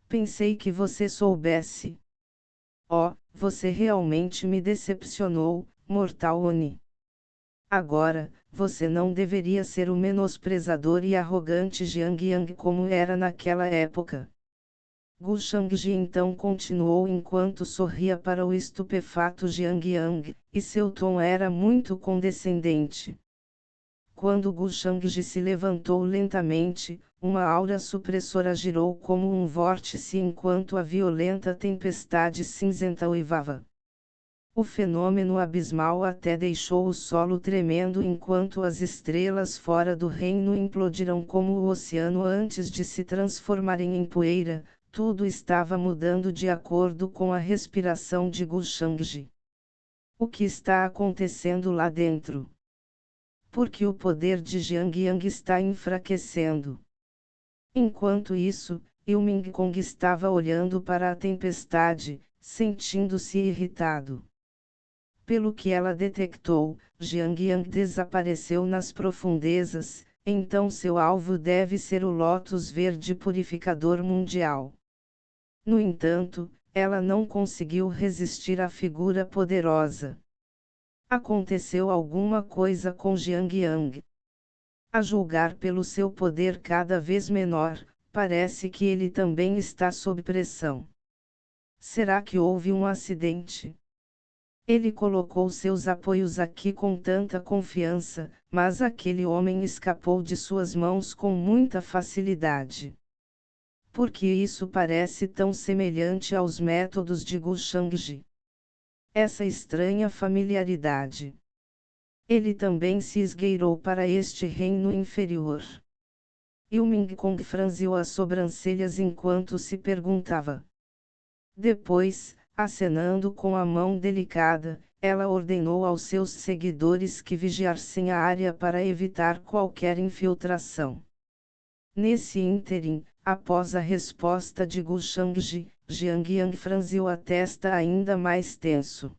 Pensei que você soubesse. Oh, você realmente me decepcionou, Mortal Oni. Agora, você não deveria ser o menosprezador e arrogante Jiang Yang como era naquela época. Gu Shangji então continuou enquanto sorria para o estupefato Jiang Yang, e seu tom era muito condescendente. Quando Gu Shangji se levantou lentamente, uma aura supressora girou como um vórtice enquanto a violenta tempestade cinzenta uivava. O fenômeno abismal até deixou o solo tremendo enquanto as estrelas fora do reino implodiram como o oceano antes de se transformarem em poeira. Tudo estava mudando de acordo com a respiração de Gu Shangji. O que está acontecendo lá dentro? Porque o poder de Jiang Yang está enfraquecendo. Enquanto isso, Ilming Kong estava olhando para a tempestade, sentindo-se irritado. Pelo que ela detectou, Jiang Yang desapareceu nas profundezas, então seu alvo deve ser o Lótus Verde Purificador Mundial. No entanto, ela não conseguiu resistir à figura poderosa. Aconteceu alguma coisa com Jiang Yang. A julgar pelo seu poder cada vez menor, parece que ele também está sob pressão. Será que houve um acidente? Ele colocou seus apoios aqui com tanta confiança, mas aquele homem escapou de suas mãos com muita facilidade. Por que isso parece tão semelhante aos métodos de Gu Shangji? Essa estranha familiaridade. Ele também se esgueirou para este reino inferior. Ilming Kong franziu as sobrancelhas enquanto se perguntava. Depois, acenando com a mão delicada, ela ordenou aos seus seguidores que vigiassem a área para evitar qualquer infiltração. Nesse ínterim, após a resposta de Gu Shangji, Jiang Yang franziu a testa ainda mais tenso.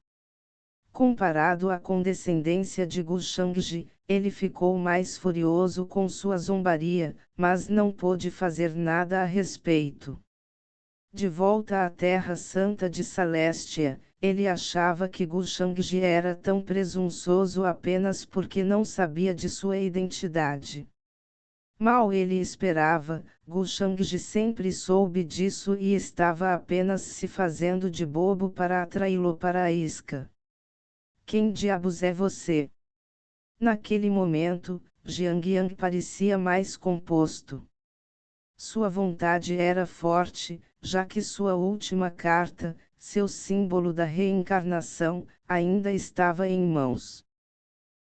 Comparado à condescendência de Gu Shangji, ele ficou mais furioso com sua zombaria, mas não pôde fazer nada a respeito. De volta à Terra Santa de Celestia, ele achava que Gu Shangji era tão presunçoso apenas porque não sabia de sua identidade. Mal ele esperava, Gu Shangji sempre soube disso e estava apenas se fazendo de bobo para atraí-lo para a isca. Quem diabos é você? Naquele momento, Jiang Yang parecia mais composto. Sua vontade era forte, já que sua última carta, seu símbolo da reencarnação, ainda estava em mãos.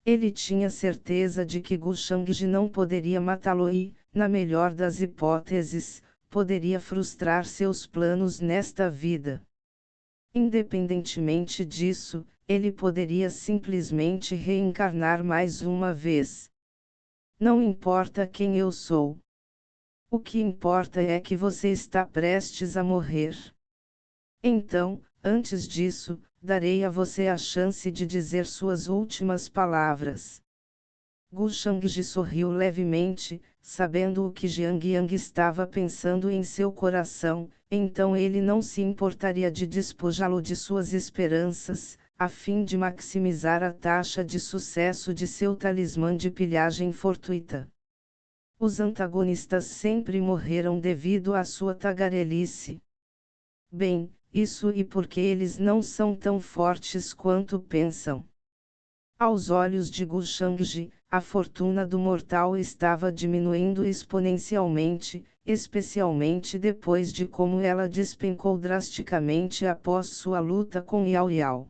Ele tinha certeza de que Gu Shangji não poderia matá-lo e, na melhor das hipóteses, poderia frustrar seus planos nesta vida. Independentemente disso, ele poderia simplesmente reencarnar mais uma vez. Não importa quem eu sou. O que importa é que você está prestes a morrer. Então, antes disso, darei a você a chance de dizer suas últimas palavras. Gu Shangji sorriu levemente, sabendo o que Jiang Yang estava pensando em seu coração, então ele não se importaria de despojá-lo de suas esperanças, a fim de maximizar a taxa de sucesso de seu talismã de pilhagem fortuita. Os antagonistas sempre morreram devido à sua tagarelice. Bem, isso e porque eles não são tão fortes quanto pensam. Aos olhos de Gu Shangji, a fortuna do mortal estava diminuindo exponencialmente, especialmente depois de como ela despencou drasticamente após sua luta com Yao Yao.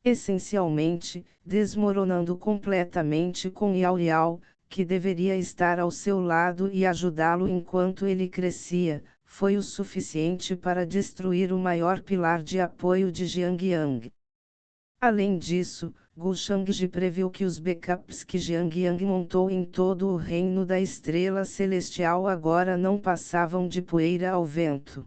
Essencialmente, desmoronando completamente com Yao Yao, que deveria estar ao seu lado e ajudá-lo enquanto ele crescia, foi o suficiente para destruir o maior pilar de apoio de Jiang Yang. Além disso, Gu Shangji previu que os backups que Jiang Yang montou em todo o reino da Estrela Celestial agora não passavam de poeira ao vento.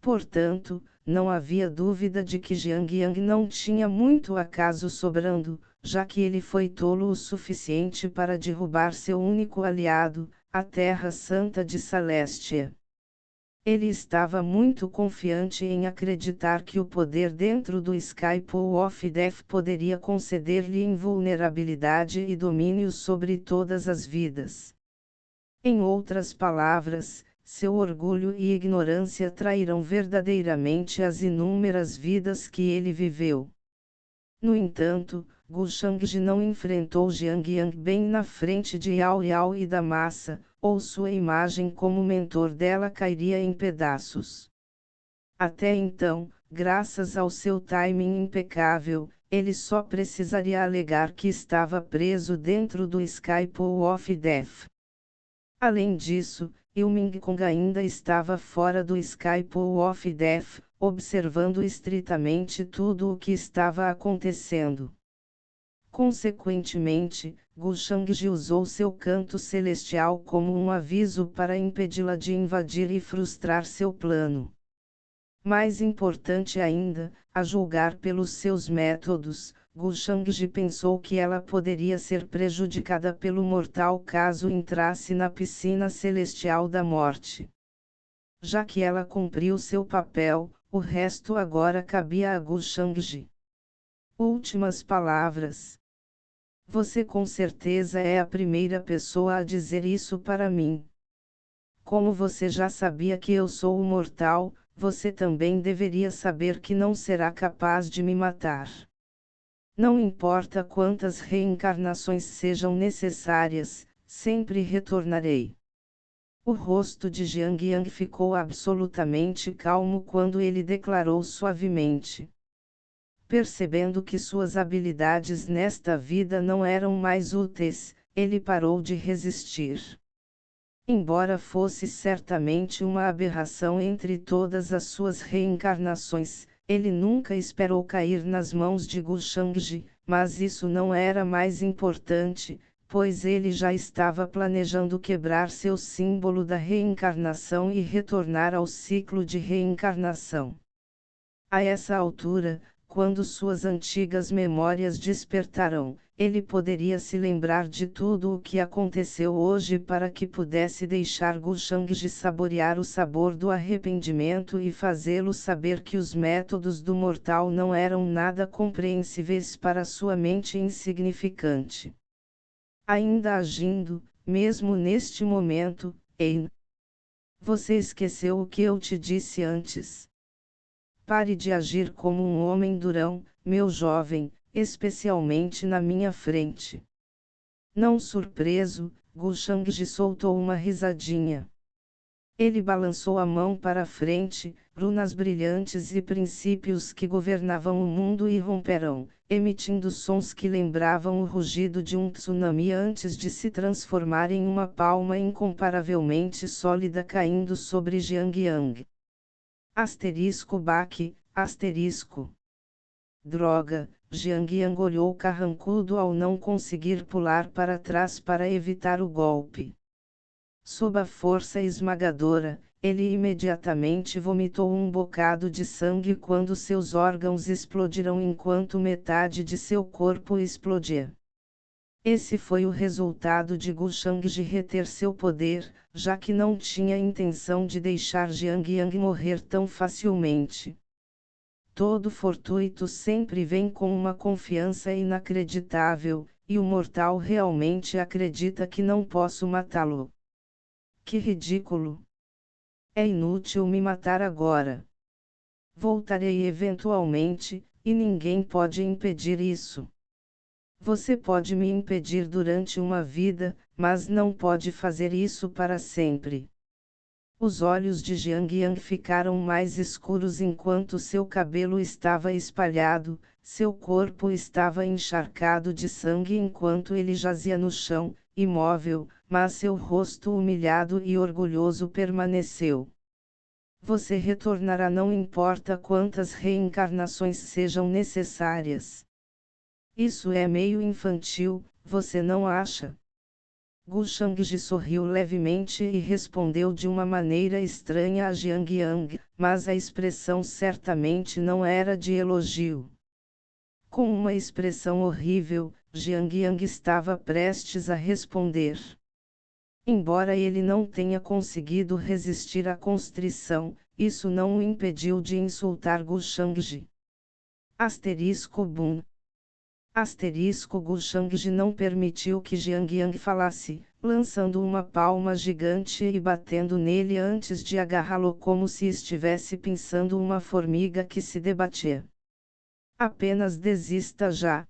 Portanto, não havia dúvida de que Jiang Yang não tinha muito acaso sobrando, já que ele foi tolo o suficiente para derrubar seu único aliado, a Terra Santa de Celestia. Ele estava muito confiante em acreditar que o poder dentro do Sky Pool of Death poderia conceder-lhe invulnerabilidade e domínio sobre todas as vidas. Em outras palavras, seu orgulho e ignorância trairão verdadeiramente as inúmeras vidas que ele viveu. No entanto, Gu Shangji não enfrentou Jiang Yang bem na frente de Yao Yao e da massa, ou sua imagem como mentor dela cairia em pedaços. Até então, graças ao seu timing impecável, ele só precisaria alegar que estava preso dentro do Sky Pool of Death. Além disso, Ilming Kong ainda estava fora do Sky Pool of Death, observando estritamente tudo o que estava acontecendo. Consequentemente, Gu Shangji usou seu canto celestial como um aviso para impedi-la de invadir e frustrar seu plano. Mais importante ainda, a julgar pelos seus métodos, Gu Shangji pensou que ela poderia ser prejudicada pelo mortal caso entrasse na piscina celestial da morte. Já que ela cumpriu seu papel, o resto agora cabia a Gu Shangji. Últimas palavras. Você com certeza é a primeira pessoa a dizer isso para mim. Como você já sabia que eu sou o mortal, você também deveria saber que não será capaz de me matar. Não importa quantas reencarnações sejam necessárias, sempre retornarei. O rosto de Jiang Yang ficou absolutamente calmo quando ele declarou suavemente. Percebendo que suas habilidades nesta vida não eram mais úteis, ele parou de resistir. Embora fosse certamente uma aberração entre todas as suas reencarnações, ele nunca esperou cair nas mãos de Gu Shangji, mas isso não era mais importante, pois ele já estava planejando quebrar seu símbolo da reencarnação e retornar ao ciclo de reencarnação. A essa altura, quando suas antigas memórias despertarão, ele poderia se lembrar de tudo o que aconteceu hoje para que pudesse deixar Gu Shangji saborear o sabor do arrependimento e fazê-lo saber que os métodos do mortal não eram nada compreensíveis para sua mente insignificante. Ainda agindo, mesmo neste momento, Ein. Você esqueceu o que eu te disse antes. Pare de agir como um homem durão, meu jovem, especialmente na minha frente. Não surpreso, Gu Shangji soltou uma risadinha. Ele balançou a mão para a frente, runas brilhantes e princípios que governavam o mundo irromperam, emitindo sons que lembravam o rugido de um tsunami antes de se transformar em uma palma incomparavelmente sólida caindo sobre Jiang Yang. Asterisco baque, asterisco. Droga, Jiang Yang olhou carrancudo ao não conseguir pular para trás para evitar o golpe. Sob a força esmagadora, ele imediatamente vomitou um bocado de sangue quando seus órgãos explodiram enquanto metade de seu corpo explodia. Esse foi o resultado de Gu Shangji reter seu poder, já que não tinha intenção de deixar Jiang Yang morrer tão facilmente. Todo fortuito sempre vem com uma confiança inacreditável, e o mortal realmente acredita que não posso matá-lo. Que ridículo! É inútil me matar agora. Voltarei eventualmente, e ninguém pode impedir isso. Você pode me impedir durante uma vida, mas não pode fazer isso para sempre. Os olhos de Jiang Yang ficaram mais escuros enquanto seu cabelo estava espalhado, seu corpo estava encharcado de sangue enquanto ele jazia no chão, imóvel, mas seu rosto humilhado e orgulhoso permaneceu. Você retornará não importa quantas reencarnações sejam necessárias. Isso é meio infantil, você não acha? Gu Shangji sorriu levemente e respondeu de uma maneira estranha a Jiang Yang, mas a expressão certamente não era de elogio. Com uma expressão horrível, Jiang Yang estava prestes a responder. Embora ele não tenha conseguido resistir à constrição, isso não o impediu de insultar Gu Shangji. Asterisco Bun. Asterisco Gu Shangji não permitiu que Jiang Yang falasse, lançando uma palma gigante e batendo nele antes de agarrá-lo como se estivesse pinçando uma formiga que se debatia. Apenas desista já.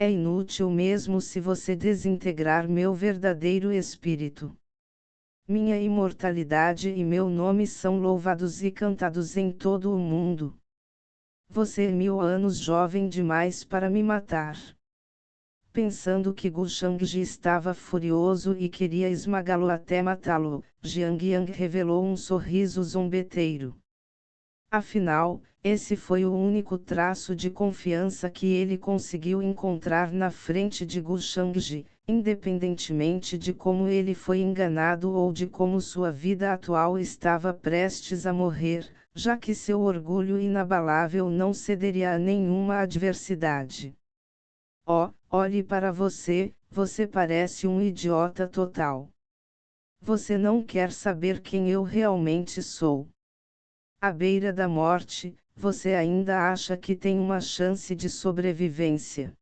É inútil mesmo se você desintegrar meu verdadeiro espírito. Minha imortalidade e meu nome são louvados e cantados em todo o mundo. Você é 1000 anos jovem demais para me matar. Pensando que Gu Shangji estava furioso e queria esmagá-lo até matá-lo, Jiang Yang revelou um sorriso zombeteiro. Afinal, esse foi o único traço de confiança que ele conseguiu encontrar na frente de Gu Shangji, independentemente de como ele foi enganado ou de como sua vida atual estava prestes a morrer, já que seu orgulho inabalável não cederia a nenhuma adversidade. Oh, olhe para você, você parece um idiota total. Você não quer saber quem eu realmente sou. À beira da morte, você ainda acha que tem uma chance de sobrevivência.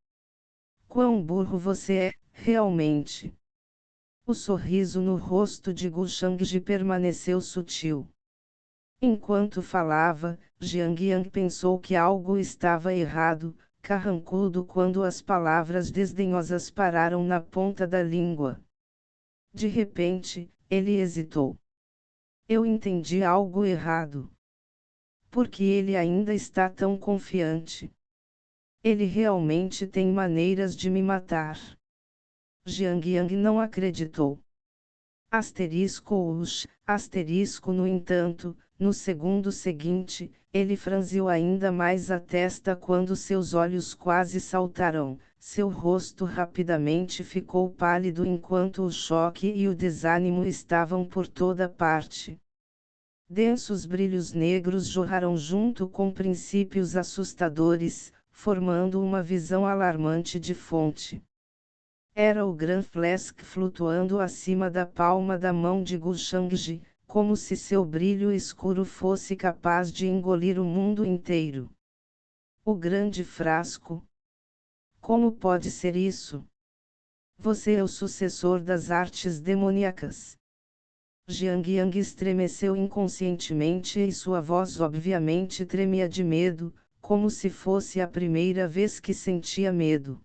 Quão burro você é, realmente. O sorriso no rosto de Gu Shangji permaneceu sutil. Enquanto falava, Jiang Yang pensou que algo estava errado, carrancudo quando as palavras desdenhosas pararam na ponta da língua. De repente, ele hesitou. Eu entendi algo errado. Por que ele ainda está tão confiante? Ele realmente tem maneiras de me matar. Jiang Yang não acreditou. Asterisco no entanto, no segundo seguinte, ele franziu ainda mais a testa quando seus olhos quase saltaram, seu rosto rapidamente ficou pálido enquanto o choque e o desânimo estavam por toda parte. Densos brilhos negros jorraram junto com princípios assustadores, formando uma visão alarmante de fonte. Era o Grand Flask flutuando acima da palma da mão de Gu Shangji, como se seu brilho escuro fosse capaz de engolir o mundo inteiro. O grande frasco? Como pode ser isso? Você é o sucessor das artes demoníacas. Jiang Yang estremeceu inconscientemente e sua voz obviamente tremia de medo, como se fosse a primeira vez que sentia medo.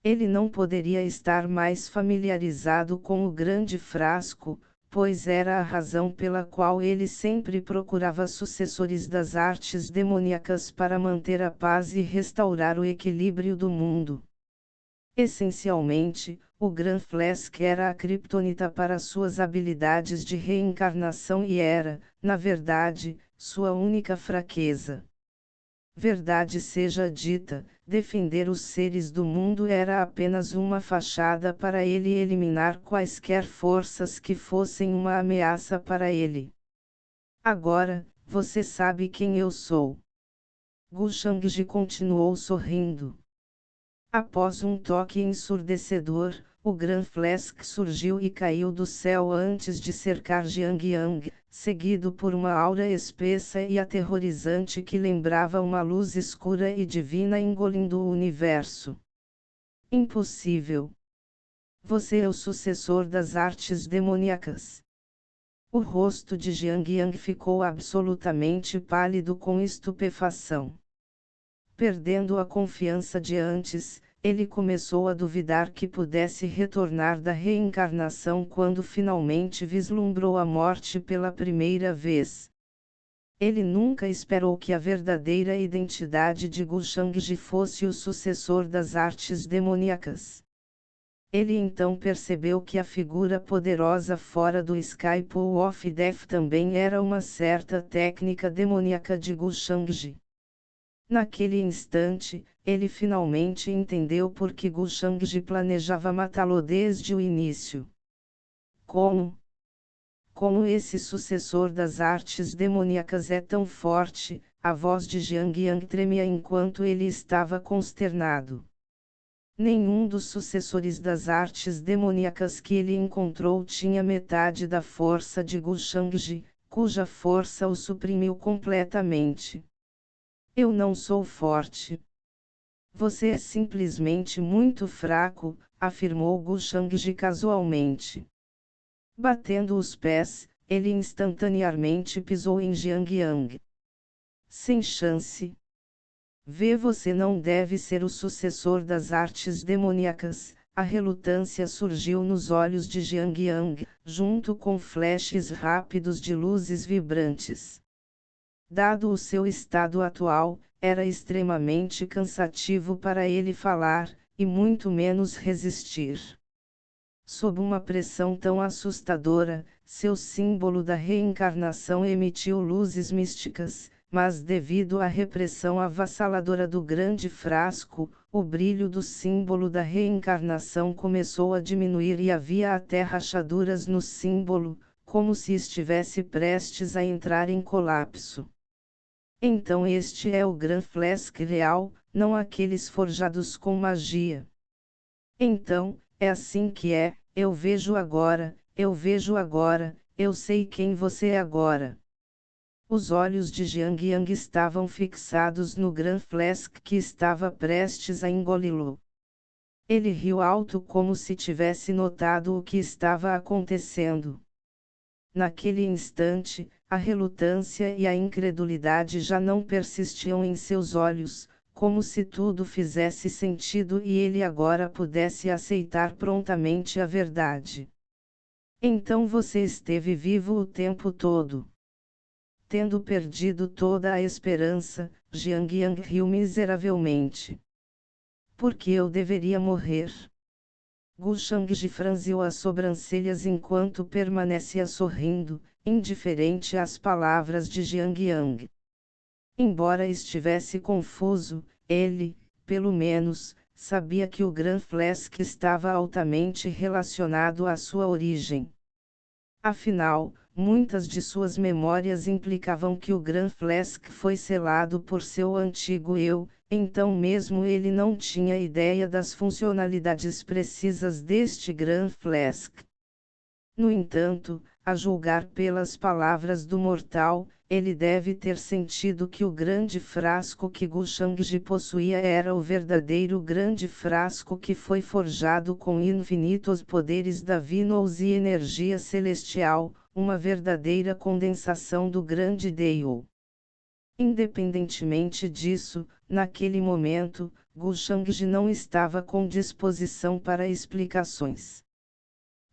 Ele não poderia estar mais familiarizado com o grande frasco, pois era a razão pela qual ele sempre procurava sucessores das artes demoníacas para manter a paz e restaurar o equilíbrio do mundo. Essencialmente, o Grand Flask era a criptonita para suas habilidades de reencarnação e era, na verdade, sua única fraqueza. Verdade seja dita, defender os seres do mundo era apenas uma fachada para ele eliminar quaisquer forças que fossem uma ameaça para ele. Agora, você sabe quem eu sou. Gu Shangji continuou sorrindo. Após um toque ensurdecedor, o Grand Flask surgiu e caiu do céu antes de cercar Jiang Yang, seguido por uma aura espessa e aterrorizante que lembrava uma luz escura e divina engolindo o universo. Impossível! Você é o sucessor das artes demoníacas. O rosto de Jiang Yang ficou absolutamente pálido com estupefação. Perdendo a confiança de antes, ele começou a duvidar que pudesse retornar da reencarnação quando finalmente vislumbrou a morte pela primeira vez. Ele nunca esperou que a verdadeira identidade de Gu Shangji fosse o sucessor das artes demoníacas. Ele então percebeu que a figura poderosa fora do Sky Pool of Death também era uma certa técnica demoníaca de Gu Shangji. Naquele instante, ele finalmente entendeu por que Gu Shangji planejava matá-lo desde o início. Como? Como esse sucessor das artes demoníacas é tão forte? A voz de Jiang Yang tremia enquanto ele estava consternado. Nenhum dos sucessores das artes demoníacas que ele encontrou tinha metade da força de Gu Shangji, cuja força o suprimiu completamente. Eu não sou forte. Você é simplesmente muito fraco, afirmou Gu Shangji casualmente. Batendo os pés, ele instantaneamente pisou em Jiang Yang. Sem chance. Vê, você não deve ser o sucessor das artes demoníacas. A relutância surgiu nos olhos de Jiang Yang, junto com flashes rápidos de luzes vibrantes. Dado o seu estado atual, era extremamente cansativo para ele falar, e muito menos resistir. Sob uma pressão tão assustadora, seu símbolo da reencarnação emitiu luzes místicas, mas devido à repressão avassaladora do grande frasco, o brilho do símbolo da reencarnação começou a diminuir e havia até rachaduras no símbolo, como se estivesse prestes a entrar em colapso. Então este é o Grand Flask real, não aqueles forjados com magia. Então, é assim que é, eu vejo agora, eu sei quem você é agora. Os olhos de Jiang Yang estavam fixados no Grand Flask que estava prestes a engoli-lo. Ele riu alto como se tivesse notado o que estava acontecendo. Naquele instante, a relutância e a incredulidade já não persistiam em seus olhos, como se tudo fizesse sentido e ele agora pudesse aceitar prontamente a verdade. Então você esteve vivo o tempo todo. Tendo perdido toda a esperança, Jiang Yang riu miseravelmente. Por que eu deveria morrer? Gu Shangji franziu as sobrancelhas enquanto permanecia sorrindo, indiferente às palavras de Jiang Yang. Embora estivesse confuso, ele, pelo menos, sabia que o Grand Flask estava altamente relacionado à sua origem. Afinal, muitas de suas memórias implicavam que o Grand Flask foi selado por seu antigo eu, então mesmo ele não tinha ideia das funcionalidades precisas deste Grand Flask. No entanto, a julgar pelas palavras do mortal, ele deve ter sentido que o grande frasco que Gu Shangji possuía era o verdadeiro grande frasco que foi forjado com infinitos poderes divinos e energia celestial, uma verdadeira condensação do grande Deio. Independentemente disso, naquele momento, Gu Shangji não estava com disposição para explicações.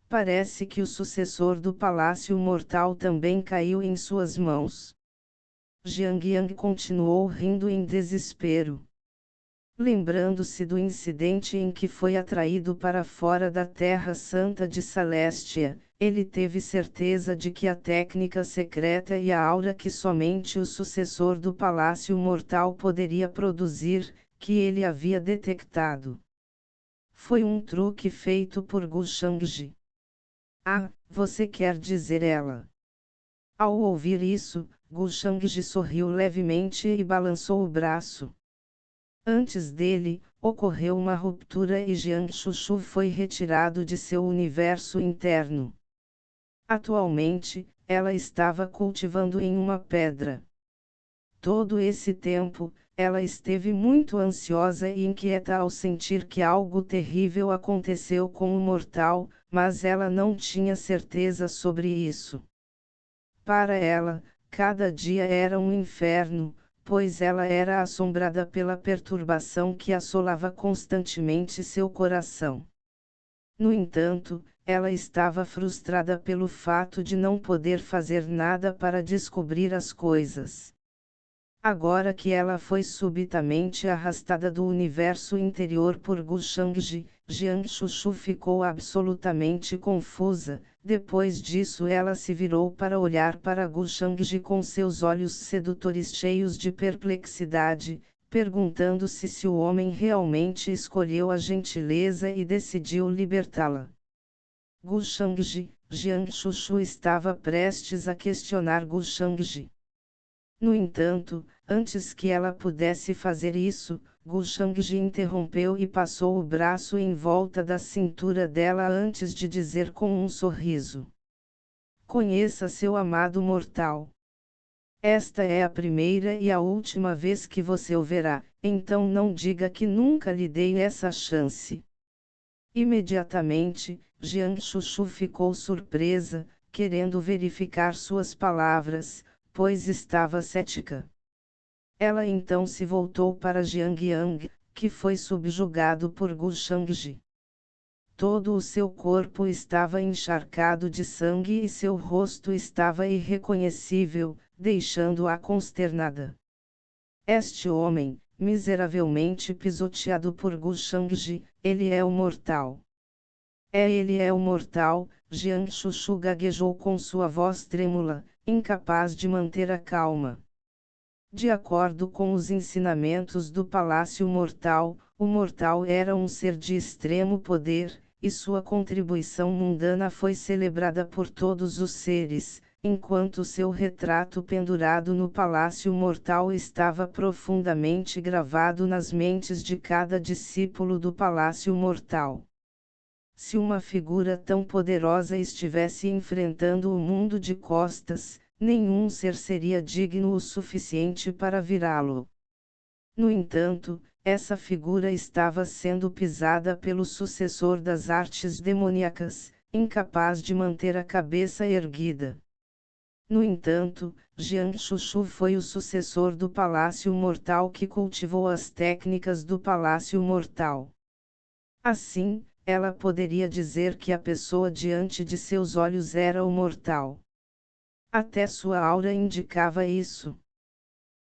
Parece que o sucessor do Palácio Mortal também caiu em suas mãos. Jiang Yang continuou rindo em desespero. Lembrando-se do incidente em que foi atraído para fora da Terra Santa de Celestia, ele teve certeza de que a técnica secreta e a aura que somente o sucessor do Palácio Mortal poderia produzir, que ele havia detectado. Foi um truque feito por Gu Shangji. Ah, você quer dizer ela? Ao ouvir isso, Gu Shangji sorriu levemente e balançou o braço. Antes dele, ocorreu uma ruptura e Jiang Shushu foi retirado de seu universo interno. Atualmente, ela estava cultivando em uma pedra. Todo esse tempo, ela esteve muito ansiosa e inquieta ao sentir que algo terrível aconteceu com o mortal, mas ela não tinha certeza sobre isso. Para ela, cada dia era um inferno, pois ela era assombrada pela perturbação que assolava constantemente seu coração. No entanto, ela estava frustrada pelo fato de não poder fazer nada para descobrir as coisas. Agora que ela foi subitamente arrastada do universo interior por Gu Shangji, Jiang Shushu ficou absolutamente confusa. Depois disso ela se virou para olhar para Gu Shangji com seus olhos sedutores cheios de perplexidade, perguntando-se se o homem realmente escolheu a gentileza e decidiu libertá-la. Gu Shangji, Jiang Shushu estava prestes a questionar Gu Shangji. No entanto, antes que ela pudesse fazer isso, Gu Shangji interrompeu e passou o braço em volta da cintura dela antes de dizer com um sorriso: conheça seu amado mortal. Esta é a primeira e a última vez que você o verá, então não diga que nunca lhe dei essa chance. Imediatamente, Jiang Shushu ficou surpresa, querendo verificar suas palavras, pois estava cética. Ela então se voltou para Jiang Yang, que foi subjugado por Gu Shangji. Todo o seu corpo estava encharcado de sangue e seu rosto estava irreconhecível, deixando-a consternada. Este homem, miseravelmente pisoteado por Gu Shangji, ele é o mortal. Ele é o mortal, Jiang Shushu gaguejou com sua voz trêmula, incapaz de manter a calma. De acordo com os ensinamentos do Palácio Mortal, o mortal era um ser de extremo poder, e sua contribuição mundana foi celebrada por todos os seres, enquanto seu retrato pendurado no Palácio Mortal estava profundamente gravado nas mentes de cada discípulo do Palácio Mortal. Se uma figura tão poderosa estivesse enfrentando o mundo de costas, nenhum ser seria digno o suficiente para virá-lo. No entanto, essa figura estava sendo pisada pelo sucessor das artes demoníacas, incapaz de manter a cabeça erguida. No entanto, Jiang Shushu foi o sucessor do Palácio Mortal que cultivou as técnicas do Palácio Mortal. Assim, ela poderia dizer que a pessoa diante de seus olhos era o mortal. Até sua aura indicava isso.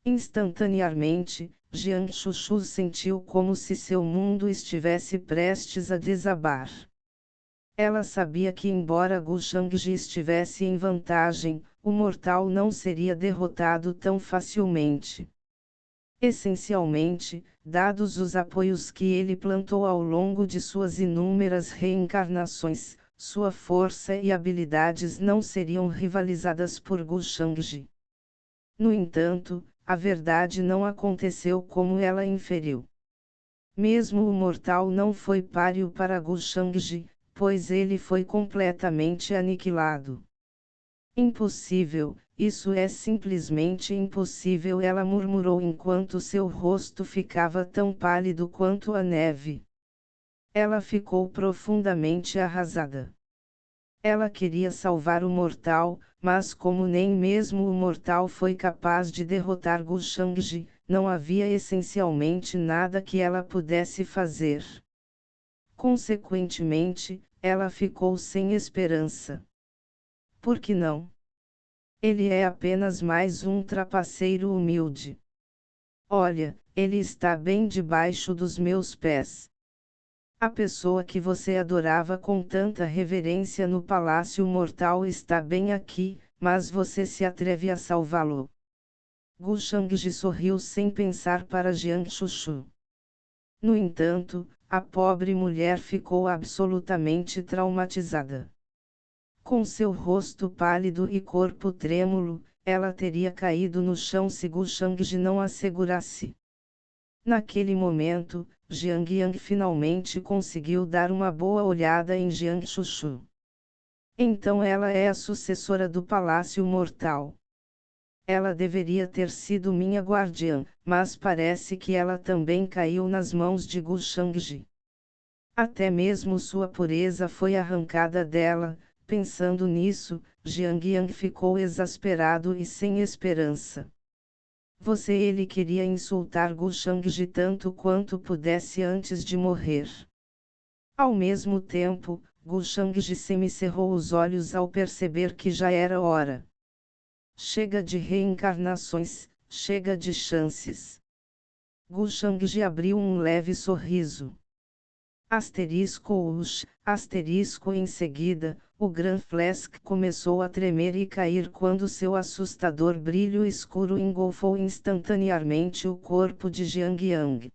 Instantaneamente, Jiang Shushu sentiu como se seu mundo estivesse prestes a desabar. Ela sabia que embora Gu Shangji estivesse em vantagem, o mortal não seria derrotado tão facilmente. Essencialmente, dados os apoios que ele plantou ao longo de suas inúmeras reencarnações, sua força e habilidades não seriam rivalizadas por Gu Shangji. No entanto, a verdade não aconteceu como ela inferiu. Mesmo o mortal não foi páreo para Gu Shangji, pois ele foi completamente aniquilado. Impossível, isso é simplesmente impossível, ela murmurou enquanto seu rosto ficava tão pálido quanto a neve. Ela ficou profundamente arrasada. Ela queria salvar o mortal, mas como nem mesmo o mortal foi capaz de derrotar Gu Shangji, não havia essencialmente nada que ela pudesse fazer. Consequentemente, ela ficou sem esperança. Por que não? Ele é apenas mais um trapaceiro humilde. Olha, ele está bem debaixo dos meus pés. A pessoa que você adorava com tanta reverência no Palácio Mortal está bem aqui, mas você se atreve a salvá-lo. Gu Shangji sorriu sem pensar para Jiang Shushu. No entanto, a pobre mulher ficou absolutamente traumatizada. Com seu rosto pálido e corpo trêmulo, ela teria caído no chão se Gu Shangji não a segurasse. Naquele momento, Jiang Yang finalmente conseguiu dar uma boa olhada em Jiang Shushu. Então ela é a sucessora do Palácio Mortal. Ela deveria ter sido minha guardiã, mas parece que ela também caiu nas mãos de Gu Shangji. Até mesmo sua pureza foi arrancada dela. Pensando nisso, Jiang Yang ficou exasperado e sem esperança. Ele queria insultar Gu Shangji tanto quanto pudesse antes de morrer. Ao mesmo tempo, Gu Shangji semicerrou os olhos ao perceber que já era hora. Chega de reencarnações, chega de chances. Gu Shangji abriu um leve sorriso. Asterisco em seguida, o Grand Flask começou a tremer e cair quando seu assustador brilho escuro engolfou instantaneamente o corpo de Jiang Yang.